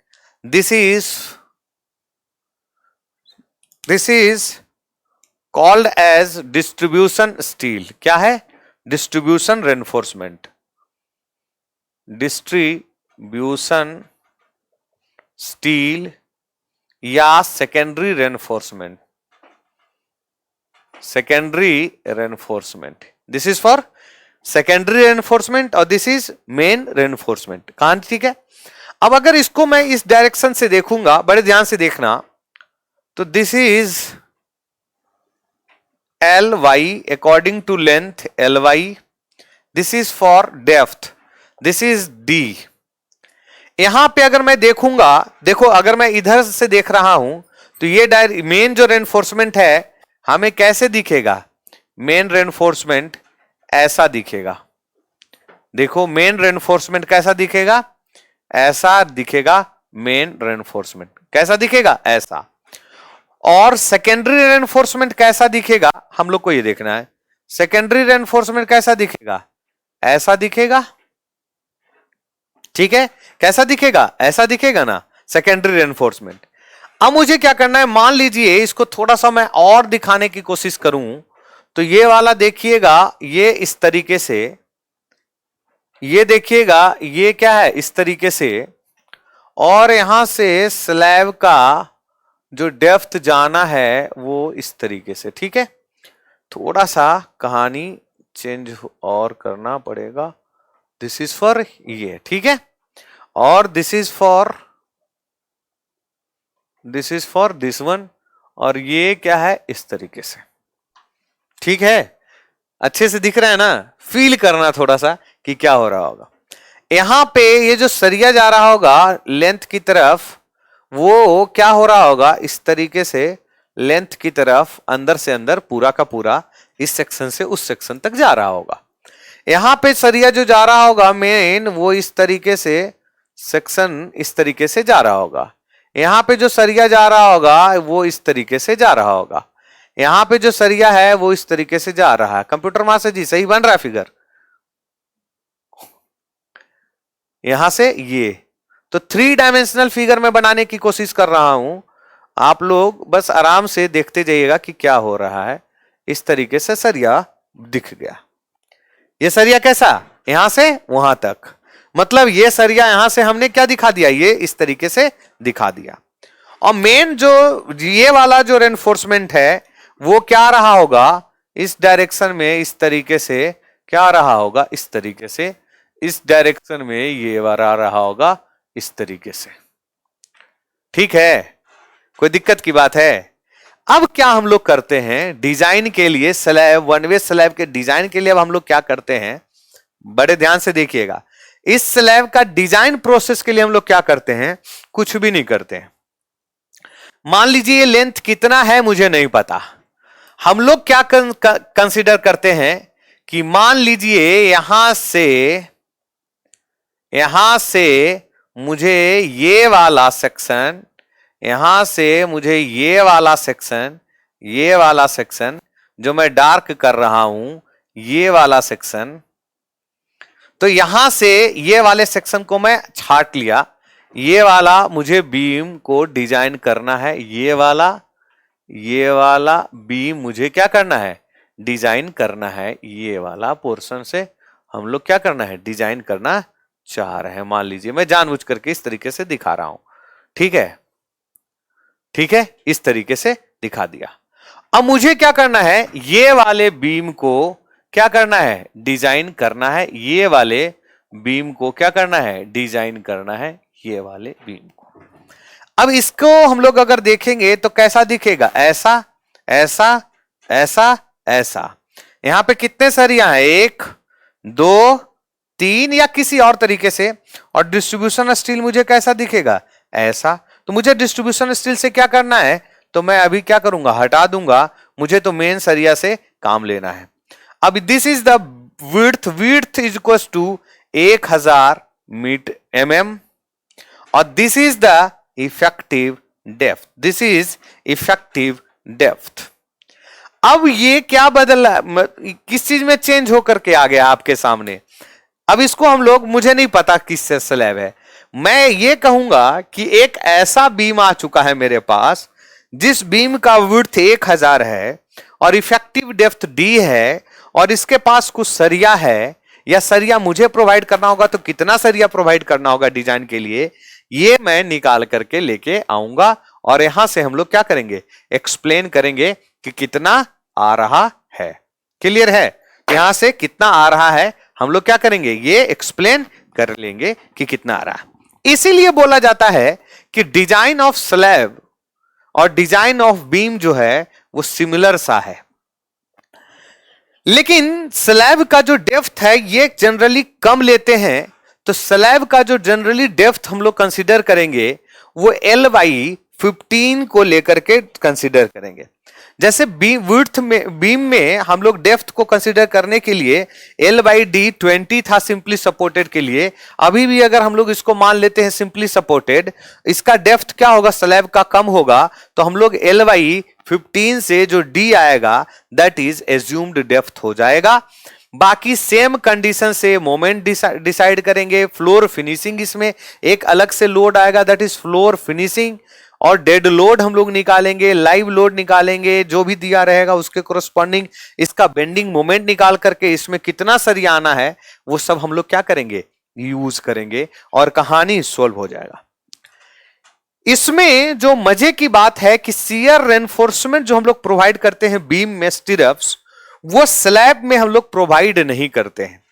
Speaker 1: this is called as distribution steel. क्या है, डिस्ट्रीब्यूशन रेनफोर्समेंट, डिस्ट्रीब्यूशन स्टील या secondary reinforcement, secondary reinforcement. This is for secondary reinforcement और दिस इज मेन रेनफोर्समेंट। कहां ठीक है। अब अगर इसको मैं इस डायरेक्शन से देखूंगा, बड़े ध्यान से देखना, तो this is L Y according to length L Y, this is for depth, this is D. यहां पे अगर मैं देखूंगा, देखो अगर मैं इधर से देख रहा हूं तो ये मेन जो रेनफोर्समेंट है हमें कैसे दिखेगा, मेन रेनफोर्समेंट ऐसा दिखेगा। देखो मेन रेनफोर्समेंट कैसा दिखेगा, ऐसा दिखेगा। मेन रेनफोर्समेंट कैसा दिखेगा, ऐसा। और सेकेंडरी रेनफोर्समेंट कैसा दिखेगा, हम लोग को ये देखना है। सेकेंडरी रेनफोर्समेंट कैसा दिखेगा, ऐसा दिखेगा। ठीक है, कैसा दिखेगा, ऐसा दिखेगा ना, सेकेंडरी रेनफोर्समेंट। अब मुझे क्या करना है, मान लीजिए इसको थोड़ा सा मैं और दिखाने की कोशिश करूं, तो ये वाला देखिएगा, ये इस तरीके से, ये देखिएगा, ये क्या है, इस तरीके से। और यहां से स्लैब का जो डेप्थ जाना है वो इस तरीके से। ठीक है, थोड़ा सा कहानी चेंज और करना पड़ेगा। दिस इज फॉर ये, ठीक है, और this is for this one, और ये क्या है, इस तरीके से। ठीक है, अच्छे से दिख रहा है ना, फील करना थोड़ा सा कि क्या हो रहा होगा। यहां पे ये जो सरिया जा रहा होगा लेंथ की तरफ, वो क्या हो रहा होगा, इस तरीके से लेंथ की तरफ, अंदर से अंदर पूरा का पूरा इस सेक्शन से उस सेक्शन तक जा रहा होगा। यहां पे सरिया जो जा रहा होगा मेन, वो इस तरीके से सेक्शन इस तरीके से जा रहा होगा। यहां पे जो सरिया जा रहा होगा वो इस तरीके से जा रहा होगा। यहां पे जो सरिया है वो इस तरीके से जा रहा है। कंप्यूटर मास्टर जी सही बन रहा है फिगर, यहां से ये। तो 3 डायमेंशनल फिगर में बनाने की कोशिश कर रहा हूं, आप लोग बस आराम से देखते जाइएगा कि क्या हो रहा है। इस तरीके से सरिया दिख गया। ये सरिया कैसा, यहां से वहां तक, मतलब ये सरिया यहां से हमने क्या दिखा दिया, ये इस तरीके से दिखा दिया। और मेन जो ये वाला जो रेनफोर्समेंट है वो क्या रहा होगा, इस डायरेक्शन में इस तरीके से क्या रहा होगा, इस तरीके से, इस डायरेक्शन में ये वाला रहा होगा इस तरीके से। ठीक है, कोई दिक्कत की बात है। अब क्या हम लोग करते हैं डिजाइन के लिए, स्लैब, वन वे स्लैब के डिजाइन के लिए अब हम लोग क्या करते हैं, बड़े ध्यान से देखिएगा। इस स्लैब का डिजाइन प्रोसेस के लिए हम लोग क्या करते हैं, कुछ भी नहीं करते हैं। मान लीजिए ये लेंथ कितना है मुझे नहीं पता, हम लोग क्या कंसीडर करते हैं कि मान लीजिए यहां से मुझे ये वाला सेक्शन, यहां से मुझे ये वाला सेक्शन जो मैं डार्क कर रहा हूं, ये वाला सेक्शन, तो यहां से ये वाले सेक्शन को मैं छाट लिया। ये वाला मुझे बीम को डिजाइन करना है, ये वाला बीम मुझे क्या करना है, डिजाइन करना है। ये वाला पोर्शन से हम लोग क्या करना है, डिजाइन करना चाह रहे हैं। मान लीजिए मैं जानबूझ करके इस तरीके से दिखा रहा हूं, ठीक है, ठीक है, इस तरीके से दिखा दिया। अब मुझे क्या करना है, ये वाले बीम को क्या करना है, डिजाइन करना है। ये वाले बीम को क्या करना है, डिजाइन करना है, ये वाले बीम को। अब इसको हम लोग अगर देखेंगे तो कैसा दिखेगा, ऐसा, ऐसा, ऐसा, ऐसा। यहां पे कितने सरिया हैं, 1 2 3 या किसी और तरीके से, और डिस्ट्रीब्यूशन स्टील मुझे कैसा दिखेगा, ऐसा। तो मुझे डिस्ट्रीब्यूशन स्टील से क्या करना है, तो मैं अभी क्या करूंगा, हटा दूंगा, मुझे तो मेन सरिया से काम लेना है। अब this is the width is equal to 1000 mm और this is the effective depth, this is effective depth. अब ये क्या बदला, किस चीज में चेंज होकर के आ गया आपके सामने। अब इसको हम लोग, मुझे नहीं पता किससे स्लैब है, मैं ये कहूंगा कि एक ऐसा बीम आ चुका है मेरे पास जिस बीम का विड्थ 1000 है और इफेक्टिव डेप्थ d है, और इसके पास कुछ सरिया है, या सरिया मुझे प्रोवाइड करना होगा, तो कितना सरिया प्रोवाइड करना होगा डिजाइन के लिए, ये मैं निकाल करके लेके आऊंगा, और यहां से हम लोग क्या करेंगे, एक्सप्लेन करेंगे कि कितना आ रहा है। क्लियर है, यहां से कितना आ रहा है हम लोग क्या करेंगे, ये एक्सप्लेन कर लेंगे कि कितना आ रहा है। इसीलिए बोला जाता है कि डिजाइन ऑफ स्लैब और डिजाइन ऑफ बीम जो है वो सिमिलर सा है, लेकिन स्लैब का जो डेप्थ है ये जनरली कम लेते हैं। तो स्लैब का जो जनरली डेप्थ हम लोग कंसीडर करेंगे वो L/15 को लेकर के कंसीडर करेंगे। जैसे बीम में हम लोग डेप्थ को कंसीडर करने के लिए L/D 20 था सिंपली सपोर्टेड के लिए। अभी भी अगर हम लोग इसको मान लेते हैं सिंपली सपोर्टेड, इसका डेप्थ क्या होगा, स्लैब का कम होगा, तो हम लोग L/15 से जो D आएगा दैट इज एज्यूम्ड डेप्थ हो जाएगा। बाकी सेम कंडीशन से मोमेंट डिसाइड करेंगे। फ्लोर फिनिशिंग, इसमें एक अलग से लोड आएगा दैट इज फ्लोर फिनिशिंग, और डेड लोड हम लोग निकालेंगे, लाइव लोड निकालेंगे, जो भी दिया रहेगा उसके कोरस्पॉन्डिंग इसका बेंडिंग मोमेंट निकाल करके इसमें कितना सरिया आना है वो सब हम लोग क्या करेंगे, यूज करेंगे, और कहानी सोल्व हो जाएगा। इसमें जो मजे की बात है कि शियर रेनफोर्समेंट जो हम लोग प्रोवाइड करते हैं बीम में स्टिरप्स, वो स्लैब में हम लोग प्रोवाइड नहीं करते हैं।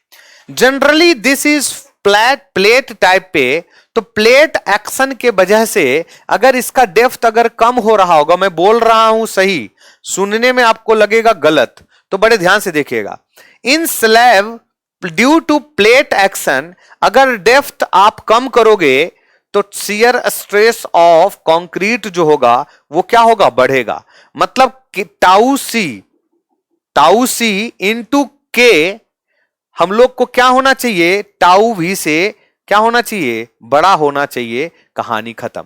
Speaker 1: Generally this is plate type पे, तो प्लेट एक्शन के वजह से अगर इसका डेप्थ अगर कम हो रहा होगा, मैं बोल रहा हूं सही, सुनने में आपको लगेगा गलत, तो बड़े ध्यान से देखिएगा। In slab due to plate action अगर डेप्थ आप कम करोगे तो शियर स्ट्रेस ऑफ कंक्रीट जो होगा वो क्या होगा, बढ़ेगा। मतलब कि टाउ सी इंटू के हम लोग को क्या होना चाहिए, टाउ भी से क्या होना चाहिए, बड़ा होना चाहिए, कहानी खत्म।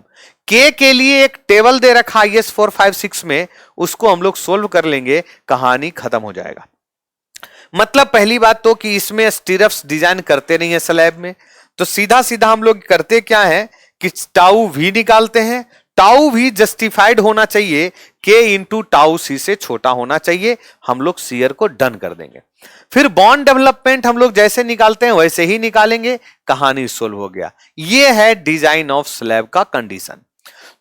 Speaker 1: के लिए एक टेबल दे रखा IS 456 में, उसको हम लोग सोल्व कर लेंगे, कहानी खत्म हो जाएगा। मतलब पहली बात तो कि इसमें स्टिरप्स डिजाइन करते नहीं है स्लैब में, तो सीधा सीधा हम लोग करते क्या है कि टाउ भी निकालते हैं। टाउ भी जस्टिफाइड होना चाहिए, के इंटू टाउ सी से छोटा होना चाहिए, हम लोग शियर को डन कर देंगे। फिर बॉन्ड डेवलपमेंट हम लोग जैसे निकालते हैं वैसे ही निकालेंगे, कहानी सोल्व हो गया। ये है डिजाइन ऑफ स्लैब का कंडीशन।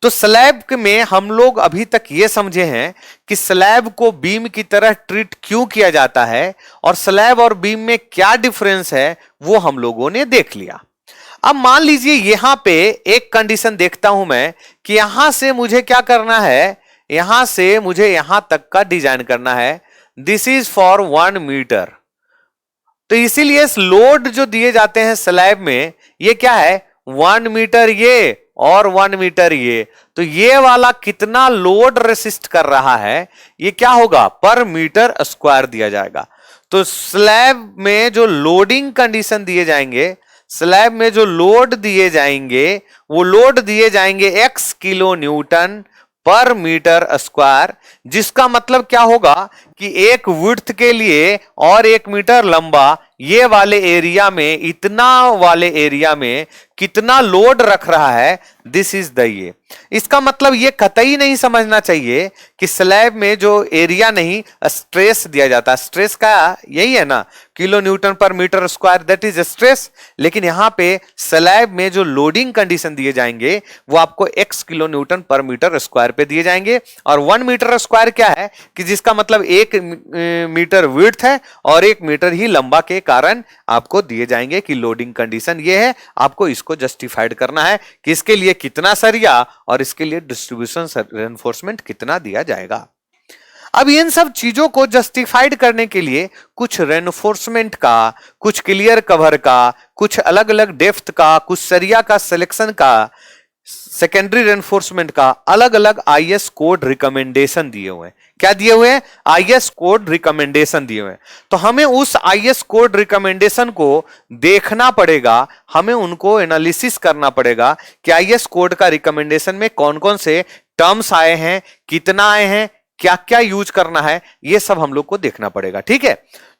Speaker 1: तो स्लैब में हम लोग अभी तक ये समझे हैं कि स्लैब को बीम की तरह ट्रीट क्यों किया जाता है, और स्लैब और बीम में क्या डिफरेंस है वो हम लोगों ने देख लिया। अब मान लीजिए यहां पे एक कंडीशन देखता हूं मैं कि यहां से मुझे क्या करना है, यहां से मुझे यहां तक का डिजाइन करना है। This is for 1 metre. तो इसीलिए लोड जो दिए जाते हैं स्लैब में ये क्या है, 1 मीटर ये और 1 मीटर ये। तो ये वाला कितना लोड रेसिस्ट कर रहा है ये क्या होगा, पर मीटर स्क्वायर दिया जाएगा। तो स्लैब में जो लोडिंग कंडीशन दिए जाएंगे, स्लैब में जो लोड दिए जाएंगे वो लोड दिए जाएंगे x किलो न्यूटन पर मीटर स्क्वायर, जिसका मतलब क्या होगा कि एक विड्थ के लिए और 1 मीटर लंबा ये वाले एरिया में, इतना वाले एरिया में कितना लोड रख रहा है, दिस इज द ये। इसका मतलब ये कतई नहीं समझना चाहिए कि स्लैब में जो एरिया नहीं स्ट्रेस दिया जाता है, स्ट्रेस का यही है ना, किलो न्यूटन पर metre square that is stress. लेकिन यहां पे स्लैब में जो लोडिंग कंडीशन दिए जाएंगे वो आपको x किलो न्यूटन पर मीटर स्क्वायर पे दिए जाएंगे। और 1 मीटर स्क्वायर क्या है कि जिसका मतलब 1 मीटर विड्थ है और 1 मीटर ही लंबा के कारण आपको दिए जाएंगे कि लोडिंग कंडीशन ये है। आपको इसको जस्टिफाइड करना है कि इसके लिए कितना सरिया और इसके लिए डिस्ट्रीब्यूशन रेनफोर्समेंट कितना दिया जाएगा। अब इन सब चीजों को जस्टिफाइड करने के लिए कुछ रेनफोर्समेंट का, कुछ क्लियर कवर का, कुछ अलग अलग डेप्थ का, कुछ सरिया का सिलेक्शन का, सेकेंडरी रेनफोर्समेंट का अलग अलग आईएस कोड रिकमेंडेशन दिए हुए हैं। क्या दिए हुए हैं? आईएस कोड रिकमेंडेशन दिए हुए हैं। तो हमें उस आईएस कोड रिकमेंडेशन को देखना पड़ेगा, हमें उनको एनालिसिस करना पड़ेगा कि आईएस कोड का रिकमेंडेशन में कौन कौन से टर्म्स आए हैं, कितना आए हैं, क्या क्या यूज करना है, ये सब हम लोग को देखना पड़ेगा। ठीक है,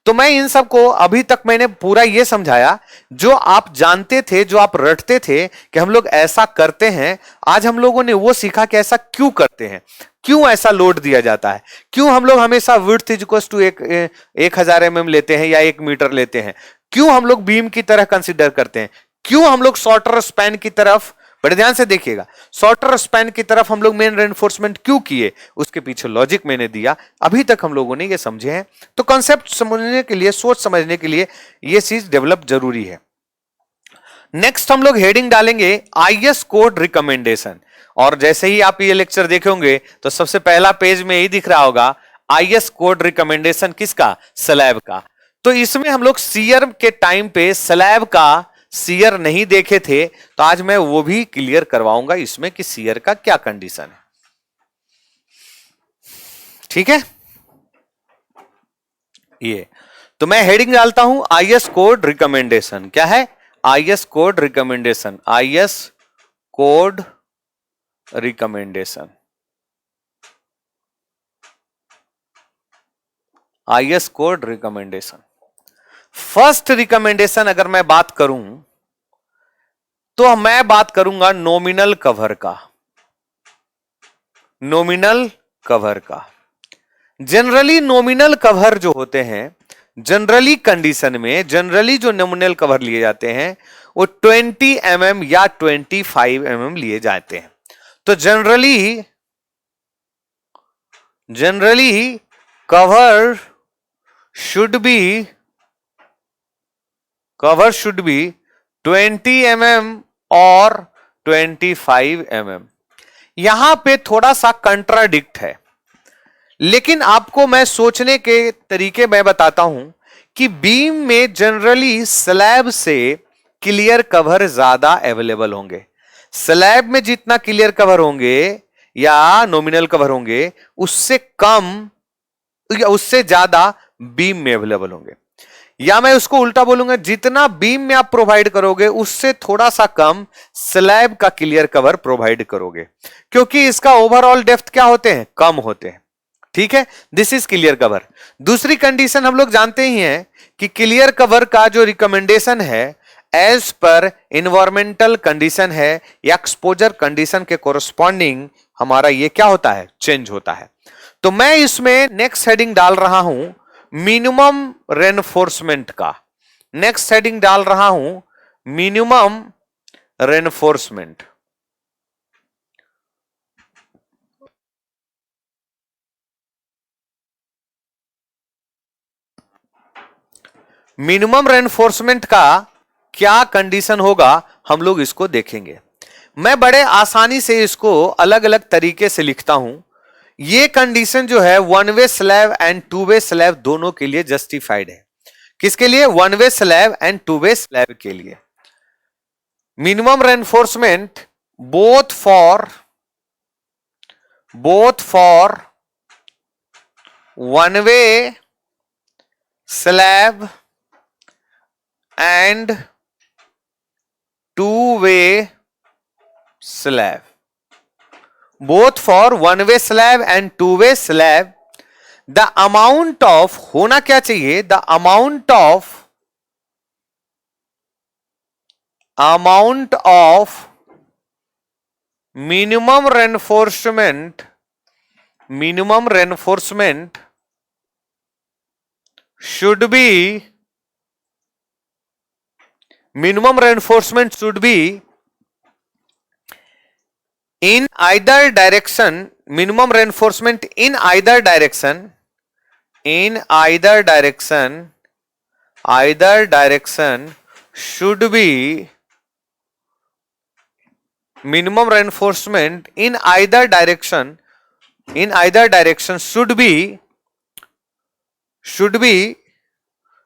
Speaker 1: तो मैं इन सब को अभी तक मैंने पूरा ये समझाया जो आप जानते थे, जो आप रटते थे कि हम लोग ऐसा करते हैं। आज हम लोगों ने वो सीखा कि ऐसा क्यों करते हैं, क्यों ऐसा लोड दिया जाता है, क्यों हम लोग हमेशा width is equal to 1000 mm लेते हैं या 1 मीटर लेते हैं, क्यों हम लोग बीम की तरह कंसिडर करते हैं, क्यों हम लोग शॉर्टर स्पैन की तरफ, बड़े ध्यान से देखिएगा, शॉर्टर स्पैन की तरफ हम लोग मेन रेनफोर्समेंट क्यों किए, उसके पीछे लॉजिक मैंने दिया। अभी तक हम लोगों ने ये समझे हैं, तो कॉन्सेप्ट समझने के लिए, सोच समझने के लिए ये चीज डेवलप जरूरी है। नेक्स्ट हम लोग हेडिंग डालेंगे आईएस कोड रिकमेंडेशन। और जैसे ही आप ये लेक्चर देखे होंगे तो सबसे पहला पेज में यही दिख रहा होगा, आईएस कोड रिकमेंडेशन किसका? स्लैब का। तो इसमें हम लोग सीयर के टाइम पे स्लैब का सीयर नहीं देखे थे, तो आज मैं वो भी क्लियर करवाऊंगा इसमें कि सीयर का क्या कंडीशन है। ठीक है, ये तो मैं हेडिंग डालता हूं आईएस कोड रिकमेंडेशन। क्या है? IS code recommendation, IS code recommendation, IS code recommendation. First recommendation अगर मैं बात करूं तो मैं बात करूंगा नॉमिनल कवर का, नॉमिनल कवर का। जनरली नॉमिनल कवर जो होते हैं, जनरली कंडीशन में जनरली जो नॉमिनल कवर लिए जाते हैं वो 20 mm या 25 mm लिए जाते हैं। तो generally cover should be 20 mm और 25 mm। यहां पे थोड़ा सा कंट्राडिक्ट है, लेकिन आपको मैं सोचने के तरीके मैं बताता हूं कि बीम में जनरली स्लैब से क्लियर कवर ज्यादा अवेलेबल होंगे। स्लैब में जितना क्लियर कवर होंगे या नॉमिनल कवर होंगे उससे कम या उससे ज्यादा बीम में अवेलेबल होंगे। या मैं उसको उल्टा बोलूंगा, जितना बीम में आप प्रोवाइड करोगे उससे थोड़ा सा कम स्लैब का क्लियर कवर प्रोवाइड करोगे, क्योंकि इसका ओवरऑल डेप्थ क्या होते हैं? कम होते हैं। ठीक है, दिस इज क्लियर कवर। दूसरी कंडीशन हम लोग जानते ही हैं कि क्लियर कवर का जो रिकमेंडेशन है एज पर इन्वायरमेंटल कंडीशन है या एक्सपोजर कंडीशन के कोरस्पॉन्डिंग हमारा ये क्या होता है? चेंज होता है। तो मैं इसमें नेक्स्ट हेडिंग डाल रहा हूं मिनिमम रेनफोर्समेंट का, नेक्स्ट हेडिंग डाल रहा हूं मिनिमम रेनफोर्समेंट। मिनिमम रेनफोर्समेंट का क्या कंडीशन होगा हम लोग इसको देखेंगे। मैं बड़े आसानी से इसको अलग अलग तरीके से लिखता हूं। ये कंडीशन जो है one way slab and to way slab दोनों के लिए जस्टिफाइड है। किसके लिए? One way slab and to way slab के लिए। Minimum reinforcement both for one way slab and two-way slab, both for one-way slab and two-way slab, the amount of होना क्या चाहिए? the amount of minimum reinforcement should be minimum reinforcement should be in either direction, minimum reinforcement in either direction should be minimum reinforcement in either direction should be should be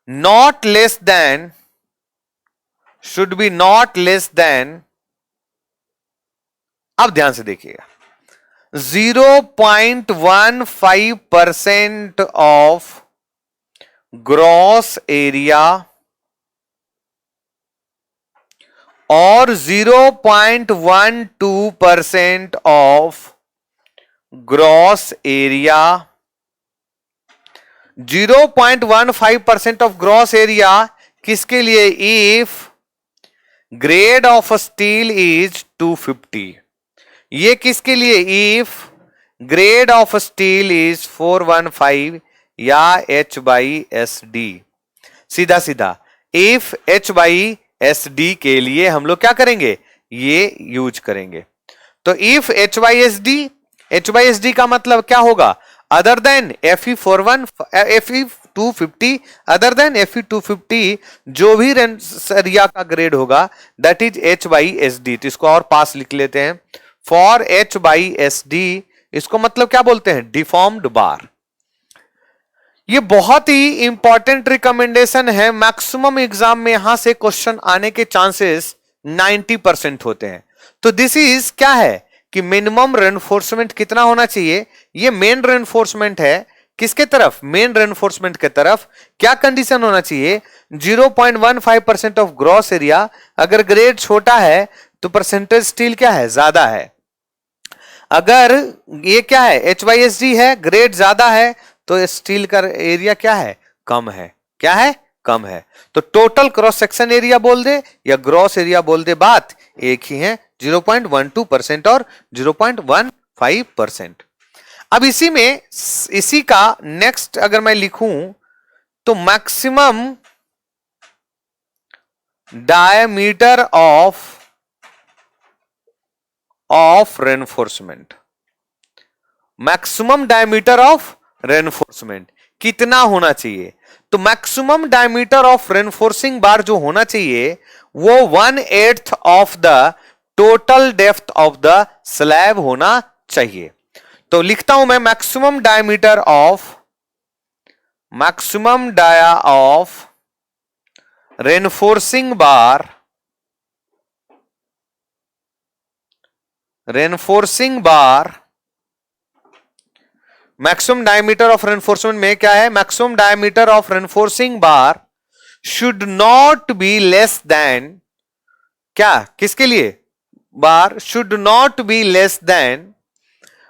Speaker 1: not less than, should be not less than, अब ध्यान से देखिएगा, 0.15% of gross area और 0.12% of gross area, 0.15% of gross area किसके लिए? If grade of steel is 250, ये किसके लिए? If grade of steel is 415 या H/SD, सीधा सीधा इफ H/SD के लिए हम लोग क्या करेंगे? ये यूज करेंगे। तो इफ H/SD, H/SD का मतलब क्या होगा? Other than Fe250, other than Fe250 जो भी सरिया का ग्रेड होगा दैट इज H/SD। तो इसको और पास लिख लेते हैं, फॉर H/SD, इसको मतलब क्या बोलते हैं? डिफॉर्म्ड बार। ये बहुत ही इंपॉर्टेंट रिकमेंडेशन है, मैक्सिमम एग्जाम में यहां से क्वेश्चन आने के चांसेस 90% होते हैं। तो दिस इज क्या है कि मिनिमम रेनफोर्समेंट कितना होना चाहिए? ये मेन रेनफोर्समेंट है, किसके तरफ? मेन रेनफोर्समेंट के तरफ। क्या कंडीशन होना चाहिए? 0.15% ऑफ ग्रॉस एरिया, अगर ग्रेड छोटा है तो परसेंटेज स्टील क्या है? ज्यादा है। अगर ये क्या है? H/SD है, ग्रेड ज्यादा है, तो स्टील का एरिया क्या है? कम है। क्या है? कम है। तो टोटल क्रॉस सेक्शन एरिया बोल दे या ग्रॉस एरिया बोल दे, बात एक ही है, 0.12% और 0.15%। अब इसी में, इसी का नेक्स्ट अगर मैं लिखूं तो maximum diameter of reinforcement, maximum diameter of reinforcement कितना होना चाहिए? तो maximum diameter of reinforcing bar जो होना चाहिए वो 1/8 of the total depth of the slab होना चाहिए। तो लिखता हूं मैं, maximum diameter of, maximum dia of reinforcing bar, reinforcing bar, maximum diameter of reinforcement में क्या है? Maximum diameter of reinforcing bar should not be less than, क्या? किसके लिए? बार should not be less then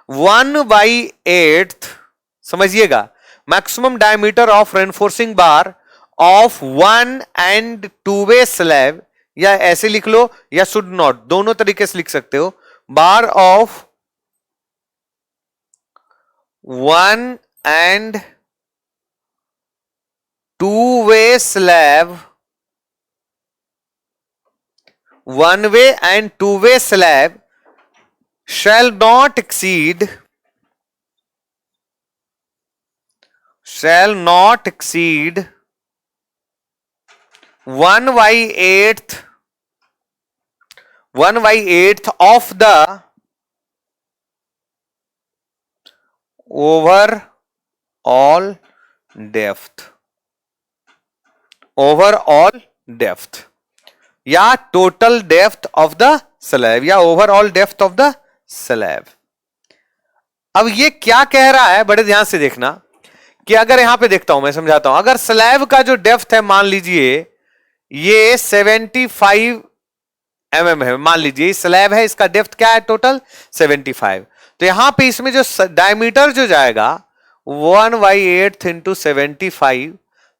Speaker 1: 1/8, समझिएगा, maximum diameter of reinforcing bar of 1 and 2 way slab, या ऐसे लिख लो या शुड नॉट, दोनों तरीके से लिख सकते हो, bar of 1 and 2 way slab, 1 way and 2 way slab shall not exceed 1/8 of the overall depth, overall depth या total depth of the slab या overall depth of the slab. अब ये क्या कह रहा है, बड़े ध्यान से देखना, कि अगर यहां पे देखता हूं, मैं समझाता हूं, अगर स्लैब का जो डेप्थ है, मान लीजिए ये 75 mm है, मान लीजिए स्लैब है, इसका डेप्थ क्या है? टोटल 75। तो यहां पे इसमें जो डायमीटर जो जाएगा 1/8 into 75,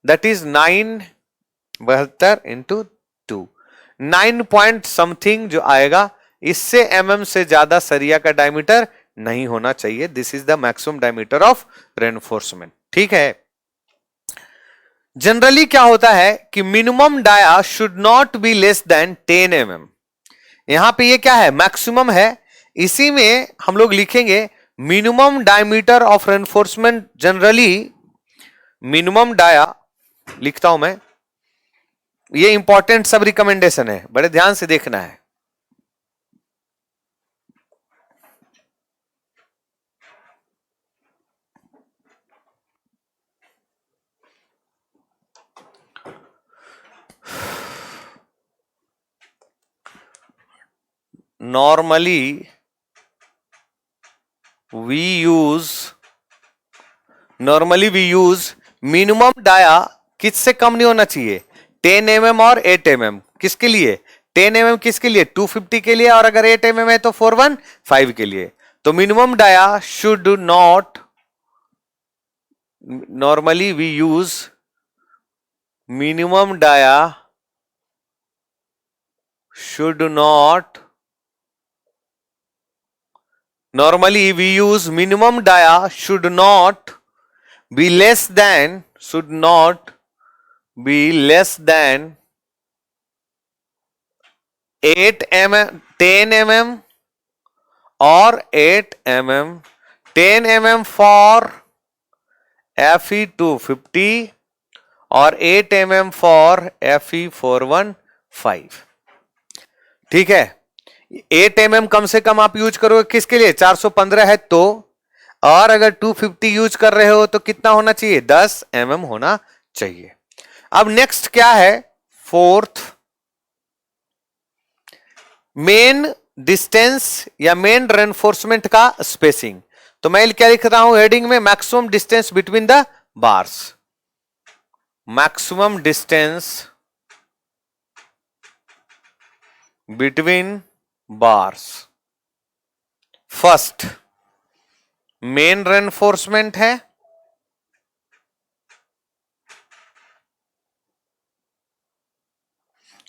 Speaker 1: that is 972 into 2, 9 point something जो आएगा। इससे mm से ज्यादा सरिया का डायमीटर नहीं होना चाहिए। This is the maximum diameter of reinforcement. ठीक है। जनरली क्या होता है कि minimum dia should not be less than 10 mm। यहां पे ये क्या है? मैक्सिमम है। इसी में हम लोग लिखेंगे minimum diameter of reinforcement, generally minimum dia लिखता हूं मैं, ये इंपॉर्टेंट सब रिकमेंडेशन है, बड़े ध्यान से देखना है। Normally we use minimum dia किससे कम नहीं होना चाहिए, 10 mm और 8 mm। किसके लिए 10 mm, किसके लिए 250 के लिए, और अगर 8 mm है तो 415 के लिए। तो minimum dia should not, normally we use minimum dia should not, normally we use minimum dia should not be less than, should not be less than 8 mm, 10 mm or 8 mm, 10 mm for FE 250 और 8 mm for FE 415। ठीक है, 8 mm कम से कम आप use करोगे किसके लिए, 415 है तो, और अगर 250 यूज कर रहे हो तो कितना होना चाहिए, 10 mm होना चाहिए। अब नेक्स्ट क्या है, फोर्थ, मेन डिस्टेंस या मेन रेनफोर्समेंट का स्पेसिंग। तो मैं क्या लिख रहा हूं हेडिंग में, maximum distance between the bars, maximum distance between bars. First main reinforcement है,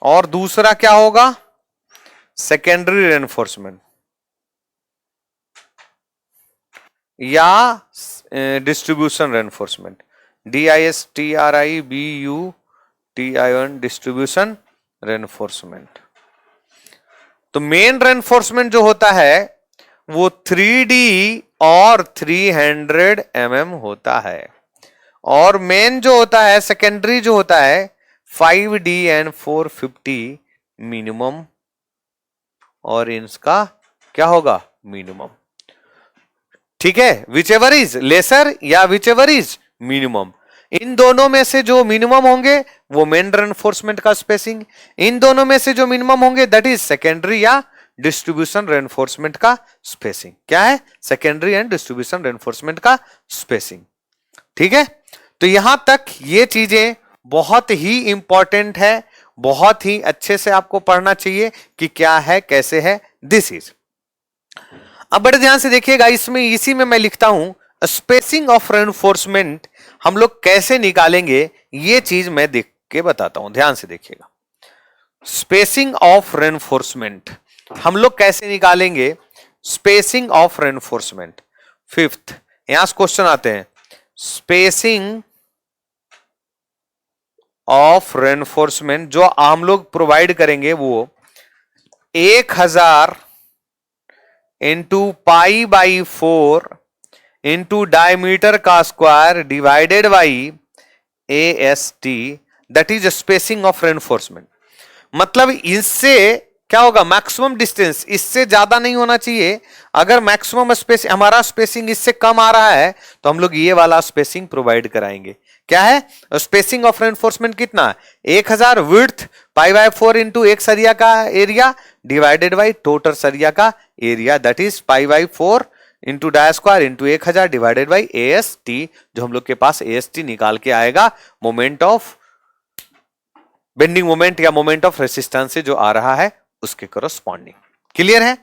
Speaker 1: और दूसरा क्या होगा, सेकेंडरी रेनफोर्समेंट या distribution reinforcement, DISTRIBUTION, distribution reinforcement. तो मेन रेनफोर्समेंट जो होता है वो 3D और 300 mm होता है, और मेन जो होता है सेकेंडरी जो होता है 5D एंड 450 मिनिमम, और इनका क्या होगा, मिनिमम। ठीक है, विच एवर इज लेसर या विच एवर इज मिनिमम, इन दोनों में से जो मिनिमम होंगे वो मेन रेनफोर्समेंट का स्पेसिंग, इन दोनों में से जो मिनिमम होंगे दैट इज सेकेंडरी या डिस्ट्रीब्यूशन रेनफोर्समेंट का स्पेसिंग। क्या है, सेकेंडरी एंड डिस्ट्रीब्यूशन रेनफोर्समेंट का स्पेसिंग। ठीक है, तो यहां तक ये चीजें बहुत ही इंपॉर्टेंट है, बहुत ही अच्छे से आपको पढ़ना चाहिए कि क्या है कैसे है दिस इज। अब बड़े ध्यान से देखिएगा, इसमें इसी में मैं लिखता हूं स्पेसिंग ऑफ रेनफोर्समेंट हम लोग कैसे निकालेंगे, ये चीज मैं देख के बताता हूं, ध्यान से देखिएगा। स्पेसिंग ऑफ रेनफोर्समेंट हम लोग कैसे निकालेंगे, स्पेसिंग ऑफ रेनफोर्समेंट। फिफ्थ, यहां से क्वेश्चन आते हैं, स्पेसिंग ऑफ रेनफोर्समेंट जो हम लोग प्रोवाइड करेंगे वो 1000 इंटू π/4 इंटू डायमीटर का square divided by AST, that is spacing of reinforcement. मतलब इससे क्या होगा, मैक्सिमम डिस्टेंस इससे ज्यादा नहीं होना चाहिए। अगर मैक्सिमम स्पेस हमारा स्पेसिंग इससे कम आ रहा है तो हम लोग ये वाला स्पेसिंग प्रोवाइड कराएंगे। क्या है, स्पेसिंग ऑफ रेनफोर्समेंट कितना, 1000 विड्थ π/4 इंटू एक सरिया का एरिया डिवाइडेड बाई टोटल सरिया का area, that is π/4 into dia square into 1000 divided by AST, जो हम लोग के पास AST निकाल के आएगा मोमेंट ऑफ बेंडिंग मोमेंट या मोमेंट ऑफ रेसिस्टेंस से जो आ रहा है उसके करस्पॉन्डिंग। क्लियर है,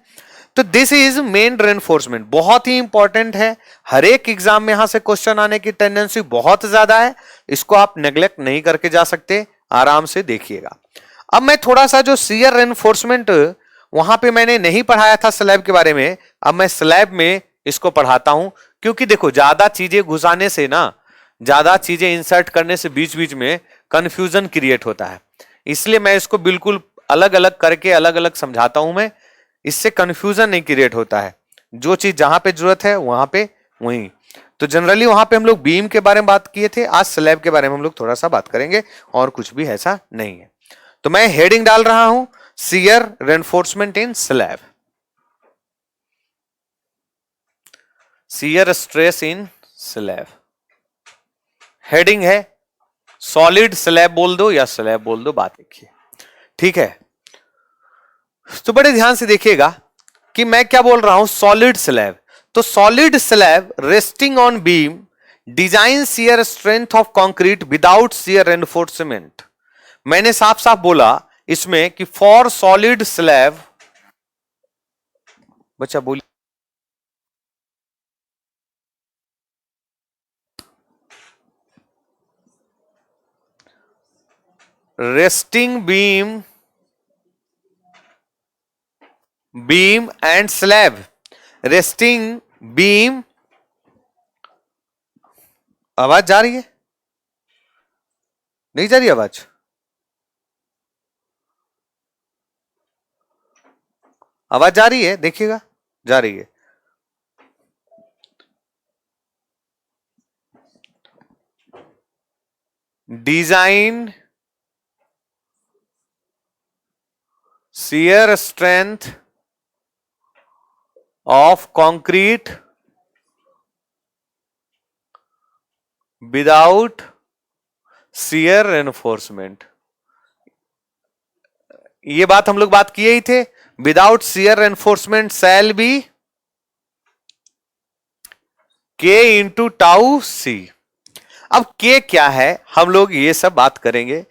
Speaker 1: तो दिस इज मेन रेनफोर्समेंट, बहुत ही इंपॉर्टेंट है। हर एक एग्जाम में यहां से क्वेश्चन आने की टेंडेंसी बहुत ज्यादा है, इसको आप नेग्लेक्ट नहीं करके जा सकते, आराम से देखिएगा। अब मैं थोड़ा सा जो शियर रेनफोर्समेंट वहां पे मैंने नहीं पढ़ाया था स्लैब के बारे में, अब मैं स्लैब में इसको पढ़ाता हूं, क्योंकि देखो ज्यादा चीजें घुसाने से ना, ज्यादा चीजें इंसर्ट करने से बीच बीच में कंफ्यूजन क्रिएट होता है, इसलिए मैं इसको बिल्कुल अलग अलग करके अलग अलग समझाता हूं मैं, इससे कंफ्यूजन नहीं क्रिएट होता है। जो चीज जहां पे जरूरत है वहां पे वहीं। तो जनरली वहां पे हम लोग बीम के बारे में बात किए थे, आज स्लैब के बारे में हम लोग थोड़ा सा बात करेंगे, और कुछ भी ऐसा नहीं है। तो मैं हेडिंग डाल रहा हूं, shear reinforcement in slab, shear stress in slab. Heading है सॉलिड स्लैब बोल दो या स्लैब बोल दो, बात देखिए। ठीक है, तो बड़े ध्यान से देखिएगा कि मैं क्या बोल रहा हूं, सॉलिड स्लैब। तो solid slab resting on beam design shear strength of concrete without shear reinforcement. मैंने साफ साफ बोला इसमें कि फॉर सॉलिड स्लैब, बच्चा बोलिए, resting beam and slab, resting beam, आवाज जा रही है? नहीं जा रही आवाज? आवाज जा रही है? देखिएगा, जा रही है। Design shear strength of concrete without shear reinforcement. ये बात हम लोग बात किए ही थे, without shear reinforcement shall be के इंटू टाउ सी। अब के क्या है, हम लोग ये सब बात करेंगे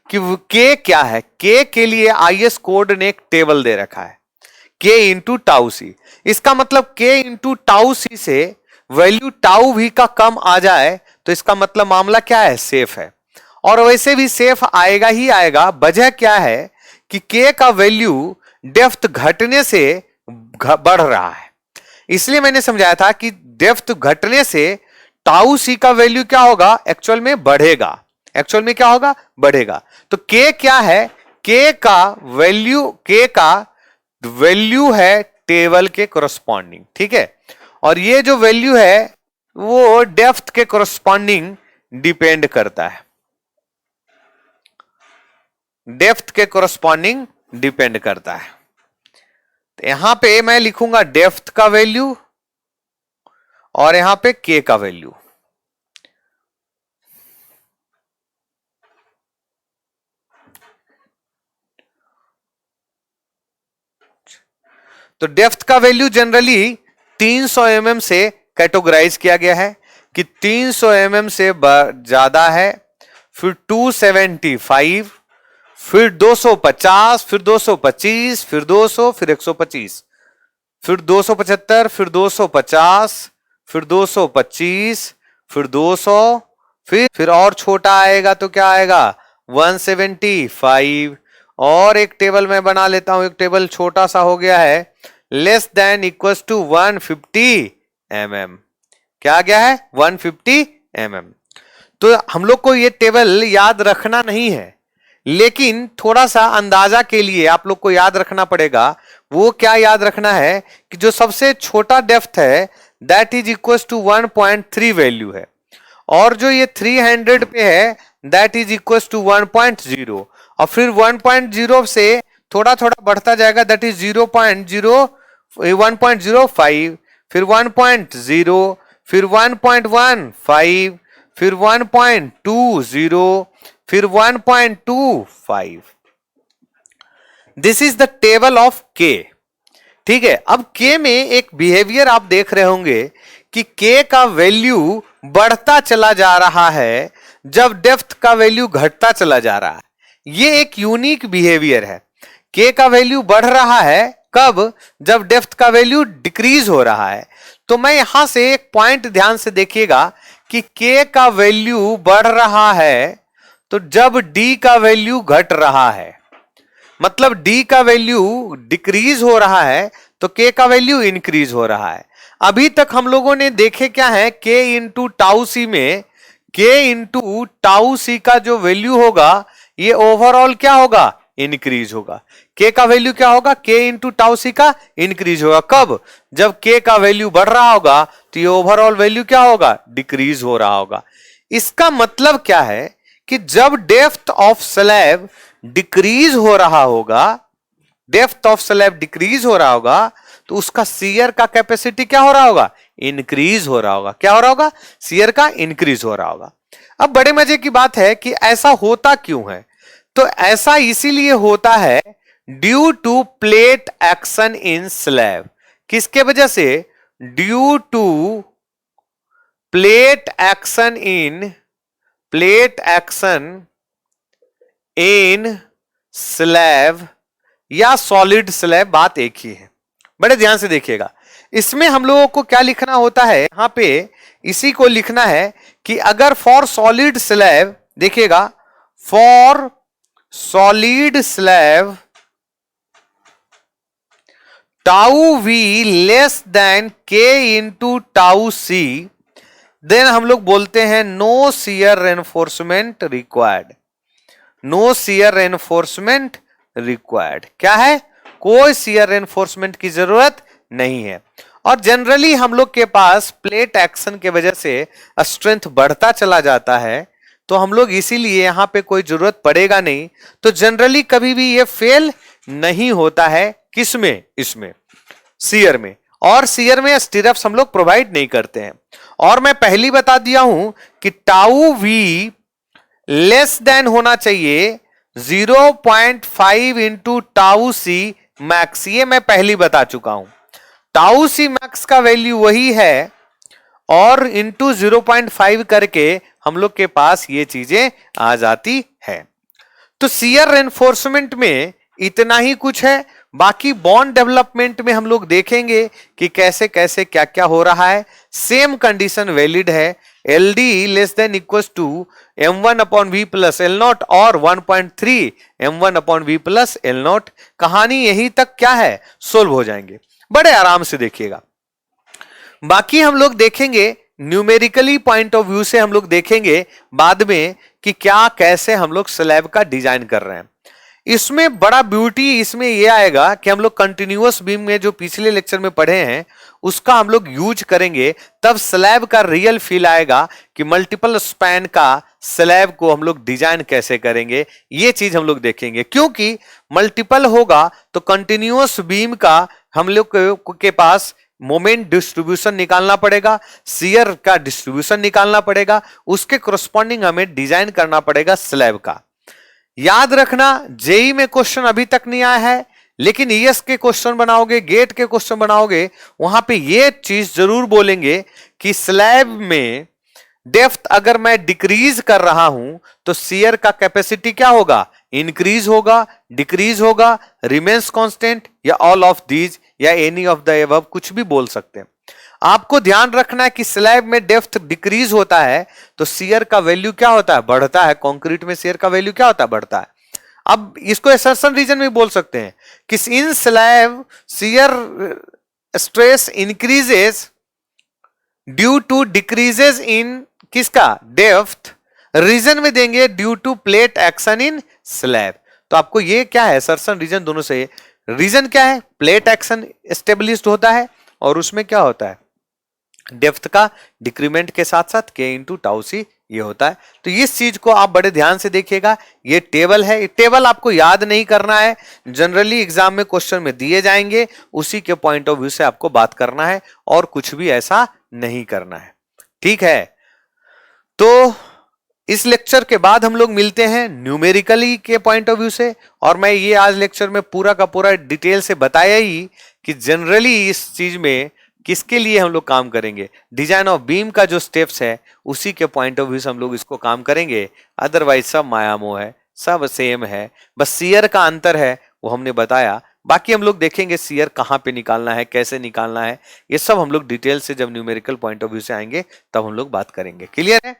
Speaker 1: कि के क्या है। के के लिए आईएस कोड ने एक टेबल दे रखा है, के इंटू टाउ सी। इसका मतलब के इंटू टाउ सी से वैल्यू टाउ भी का कम आ जाए तो इसका मतलब मामला क्या है, सेफ है। और वैसे भी सेफ आएगा ही आएगा। वजह क्या है कि के का वैल्यू डेप्थ घटने से बढ़ रहा है। इसलिए मैंने समझाया था कि डेप्थ घटने से टाउ सी का वैल्यू क्या होगा, एक्चुअल में बढ़ेगा। एक्चुअल में क्या होगा, बढ़ेगा। तो के क्या है, के का वैल्यू है टेबल के कोरस्पॉन्डिंग, ठीक है। और ये जो वैल्यू है वो डेप्थ के कोरस्पॉन्डिंग डिपेंड करता है, डेप्थ के कोरस्पॉन्डिंग डिपेंड करता है। तो यहां पे मैं लिखूंगा डेप्थ का वैल्यू और यहां पे के का वैल्यू। तो डेप्थ का वैल्यू जनरली 300 mm से कैटेगराइज किया गया है कि 300 mm से ज्यादा है, फिर 275, फिर 250, फिर 225, फिर 200, फिर 125, फिर 275, फिर 250, फिर 225, फिर 200, फिर और छोटा आएगा तो क्या आएगा, 175। और एक टेबल मैं बना लेता हूं, एक टेबल छोटा सा हो गया है, less than equals to 150 mm। क्या आ गया है, 150 mm। तो हम लोग को ये टेबल याद रखना नहीं है, लेकिन थोड़ा सा अंदाजा के लिए आप लोग को याद रखना पड़ेगा। वो क्या याद रखना है कि जो सबसे छोटा डेप्थ है that is equals to 1.3 value है, और जो ये 300 पे है दैट इज इक्वल्स टू 1.0, और फिर 1.0 से थोड़ा थोड़ा बढ़ता जाएगा, दैट इज 0.0, 1.05, फिर 1.0, फिर 1.15, फिर 1.20, फिर 1.25। This is the table of के, ठीक है। अब के में एक बिहेवियर आप देख रहे होंगे कि के का वैल्यू बढ़ता चला जा रहा है जब डेप्थ का वैल्यू घटता चला जा रहा है। ये एक यूनिक बिहेवियर है। के का वैल्यू बढ़ रहा है कब, जब डेप्थ का वैल्यू डिक्रीज हो रहा है। तो मैं यहां से एक पॉइंट ध्यान से देखिएगा कि के का वैल्यू बढ़ रहा है तो जब डी का वैल्यू घट रहा है, मतलब डी का वैल्यू डिक्रीज हो रहा है तो के का वैल्यू इंक्रीज हो रहा है। अभी तक हम लोगों ने देखे क्या है, के इंटू टाउ सी में के इंटू टाउ सी का जो वैल्यू होगा ये ओवरऑल क्या होगा, इंक्रीज होगा। के का वैल्यू क्या होगा, के इंटू टाउ सी का इंक्रीज होगा। कब, जब के का वैल्यू बढ़ रहा होगा तो ये ओवरऑल वैल्यू क्या होगा, डिक्रीज हो रहा होगा। इसका मतलब क्या है कि जब डेप्थ ऑफ स्लैब डिक्रीज हो रहा होगा, डेप्थ ऑफ स्लैब डिक्रीज हो रहा होगा तो उसका शियर का कैपेसिटी क्या हो रहा होगा, इंक्रीज हो रहा होगा। क्या हो रहा होगा, शियर का इंक्रीज हो रहा होगा। अब बड़े मजे की बात है कि ऐसा होता क्यों है, तो ऐसा इसीलिए होता है due to plate action in slab, किसके वजह से? Due to plate action in slab या सॉलिड स्लैब, बात एक ही है। बड़े ध्यान से देखिएगा, इसमें हम लोगों को क्या लिखना होता है, यहां पे इसी को लिखना है कि अगर फॉर सॉलिड स्लैब, देखिएगा, for solid slab tau V less than K into tau C, then हम लोग बोलते हैं no shear reinforcement required. No shear reinforcement required क्या है? कोई शियर रेनफोर्समेंट की जरूरत नहीं है। और जनरली हम लोग के पास प्लेट एक्शन के वजह से स्ट्रेंथ बढ़ता चला जाता है, तो हम लोग इसीलिए यहां पे कोई जरूरत पड़ेगा नहीं, तो जनरली कभी भी ये फेल नहीं होता है। किसमें? इसमें, शियर में। और शियर में स्टीरअप्स हम लोग प्रोवाइड नहीं करते हैं। और मैं पहली बता दिया हूं कि टाउ वी लेस देन होना चाहिए 0.5 इंटू टाउ सी मैक्स, ये मैं पहली बता चुका हूं। टाउ सी मैक्स का वैल्यू वही है और इंटू 0.5 करके हम लोग के पास ये चीजें आ जाती है। तो शियर रेनफोर्समेंट में इतना ही कुछ है। बाकी बॉन्ड डेवलपमेंट में हम लोग देखेंगे कि कैसे कैसे क्या क्या हो रहा है। सेम कंडीशन वैलिड है, L D less than equal to m1 upon V plus L nought और 1.3 m1 upon V plus L nought. कहानी यही तक क्या है, सोल्व हो जाएंगे। बड़े आराम से देखिएगा। बाकी हम लोग देखेंगे न्यूमेरिकली पॉइंट ऑफ व्यू से, हम लोग देखेंगे बाद में कि क्या कैसे हम लोग स्लैब का डिजाइन कर रहे हैं। इसमें बड़ा ब्यूटी इसमें यह आएगा कि हम लोग कंटिन्यूअस बीम में जो पिछले लेक्चर में पढ़े हैं उसका हम लोग यूज करेंगे, तब स्लैब का रियल फील आएगा कि मल्टीपल स्पैन का स्लैब को हम लोग डिजाइन कैसे करेंगे, ये चीज हम लोग देखेंगे। क्योंकि मल्टीपल होगा तो कंटिन्यूअस बीम का हम लोग के पास मोमेंट डिस्ट्रीब्यूशन निकालना पड़ेगा, शियर का डिस्ट्रीब्यूशन निकालना पड़ेगा, उसके कोरस्पॉन्डिंग हमें डिजाइन करना पड़ेगा स्लैब का। याद रखना, जेई में क्वेश्चन अभी तक नहीं आया है, लेकिन ईएस के क्वेश्चन बनाओगे, गेट के क्वेश्चन बनाओगे, वहां पे ये चीज जरूर बोलेंगे कि स्लैब में डेप्थ अगर मैं डिक्रीज कर रहा हूं तो शियर का कैपेसिटी क्या होगा, इंक्रीज होगा, डिक्रीज होगा, रिमेन्स कांस्टेंट, या ऑल ऑफ दीज, या एनी ऑफ द अबव, कुछ भी बोल सकते हैं। आपको ध्यान रखना है कि स्लैब में डेप्थ डिक्रीज होता है तो शियर का वैल्यू क्या होता है, बढ़ता है। कंक्रीट में शियर का वैल्यू क्या होता है, बढ़ता है। अब इसको असर्शन रीजन में बोल सकते हैं कि in slab shear stress increases due to decreases in किसका, डेप्थ। रीजन में देंगे due to plate action in slab. तो आपको ये क्या है, असर्शन रीजन दोनों से। रीजन क्या है, प्लेट एक्शन एस्टेब्लिश्ड होता है और उसमें क्या होता है, डेप्थ का डिक्रीमेंट के साथ साथ के इंटू टाउ सी ये होता है। तो इस चीज को आप बड़े ध्यान से देखिएगा। ये टेबल है, टेबल आपको याद नहीं करना है, जनरली एग्जाम में क्वेश्चन में दिए जाएंगे, उसी के पॉइंट ऑफ व्यू से आपको बात करना है और कुछ भी ऐसा नहीं करना है। ठीक है, तो इस लेक्चर के बाद हम लोग मिलते हैं न्यूमेरिकली के पॉइंट ऑफ व्यू से। और मैं ये आज लेक्चर में पूरा का पूरा डिटेल से बताया ही कि जनरली इस चीज में किसके लिए हम लोग काम करेंगे, डिजाइन ऑफ बीम का जो स्टेप्स है उसी के पॉइंट ऑफ व्यू से हम लोग इसको काम करेंगे। अदरवाइज सब मायामोह है, सब सेम है, बस शियर का अंतर है वो हमने बताया। बाकी हम लोग देखेंगे शियर कहाँ पे निकालना है, कैसे निकालना है, ये सब हम लोग डिटेल से जब न्यूमेरिकल पॉइंट ऑफ व्यू से आएंगे तब हम लोग बात करेंगे। क्लियर है?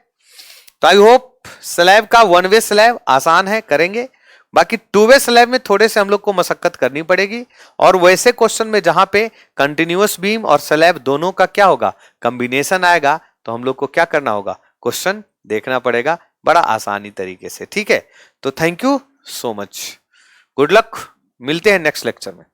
Speaker 1: तो आई होप स्लैब का वन वे स्लैब आसान है, करेंगे। बाकी टू वे स्लैब में थोड़े से हम लोग को मशक्कत करनी पड़ेगी। और वैसे क्वेश्चन में जहां पे कंटिन्यूअस बीम और स्लैब दोनों का क्या होगा, कॉम्बिनेशन आएगा, तो हम लोग को क्या करना होगा, क्वेश्चन देखना पड़ेगा बड़ा आसानी तरीके से। ठीक है, तो thank you so much, good luck, मिलते हैं नेक्स्ट लेक्चर में।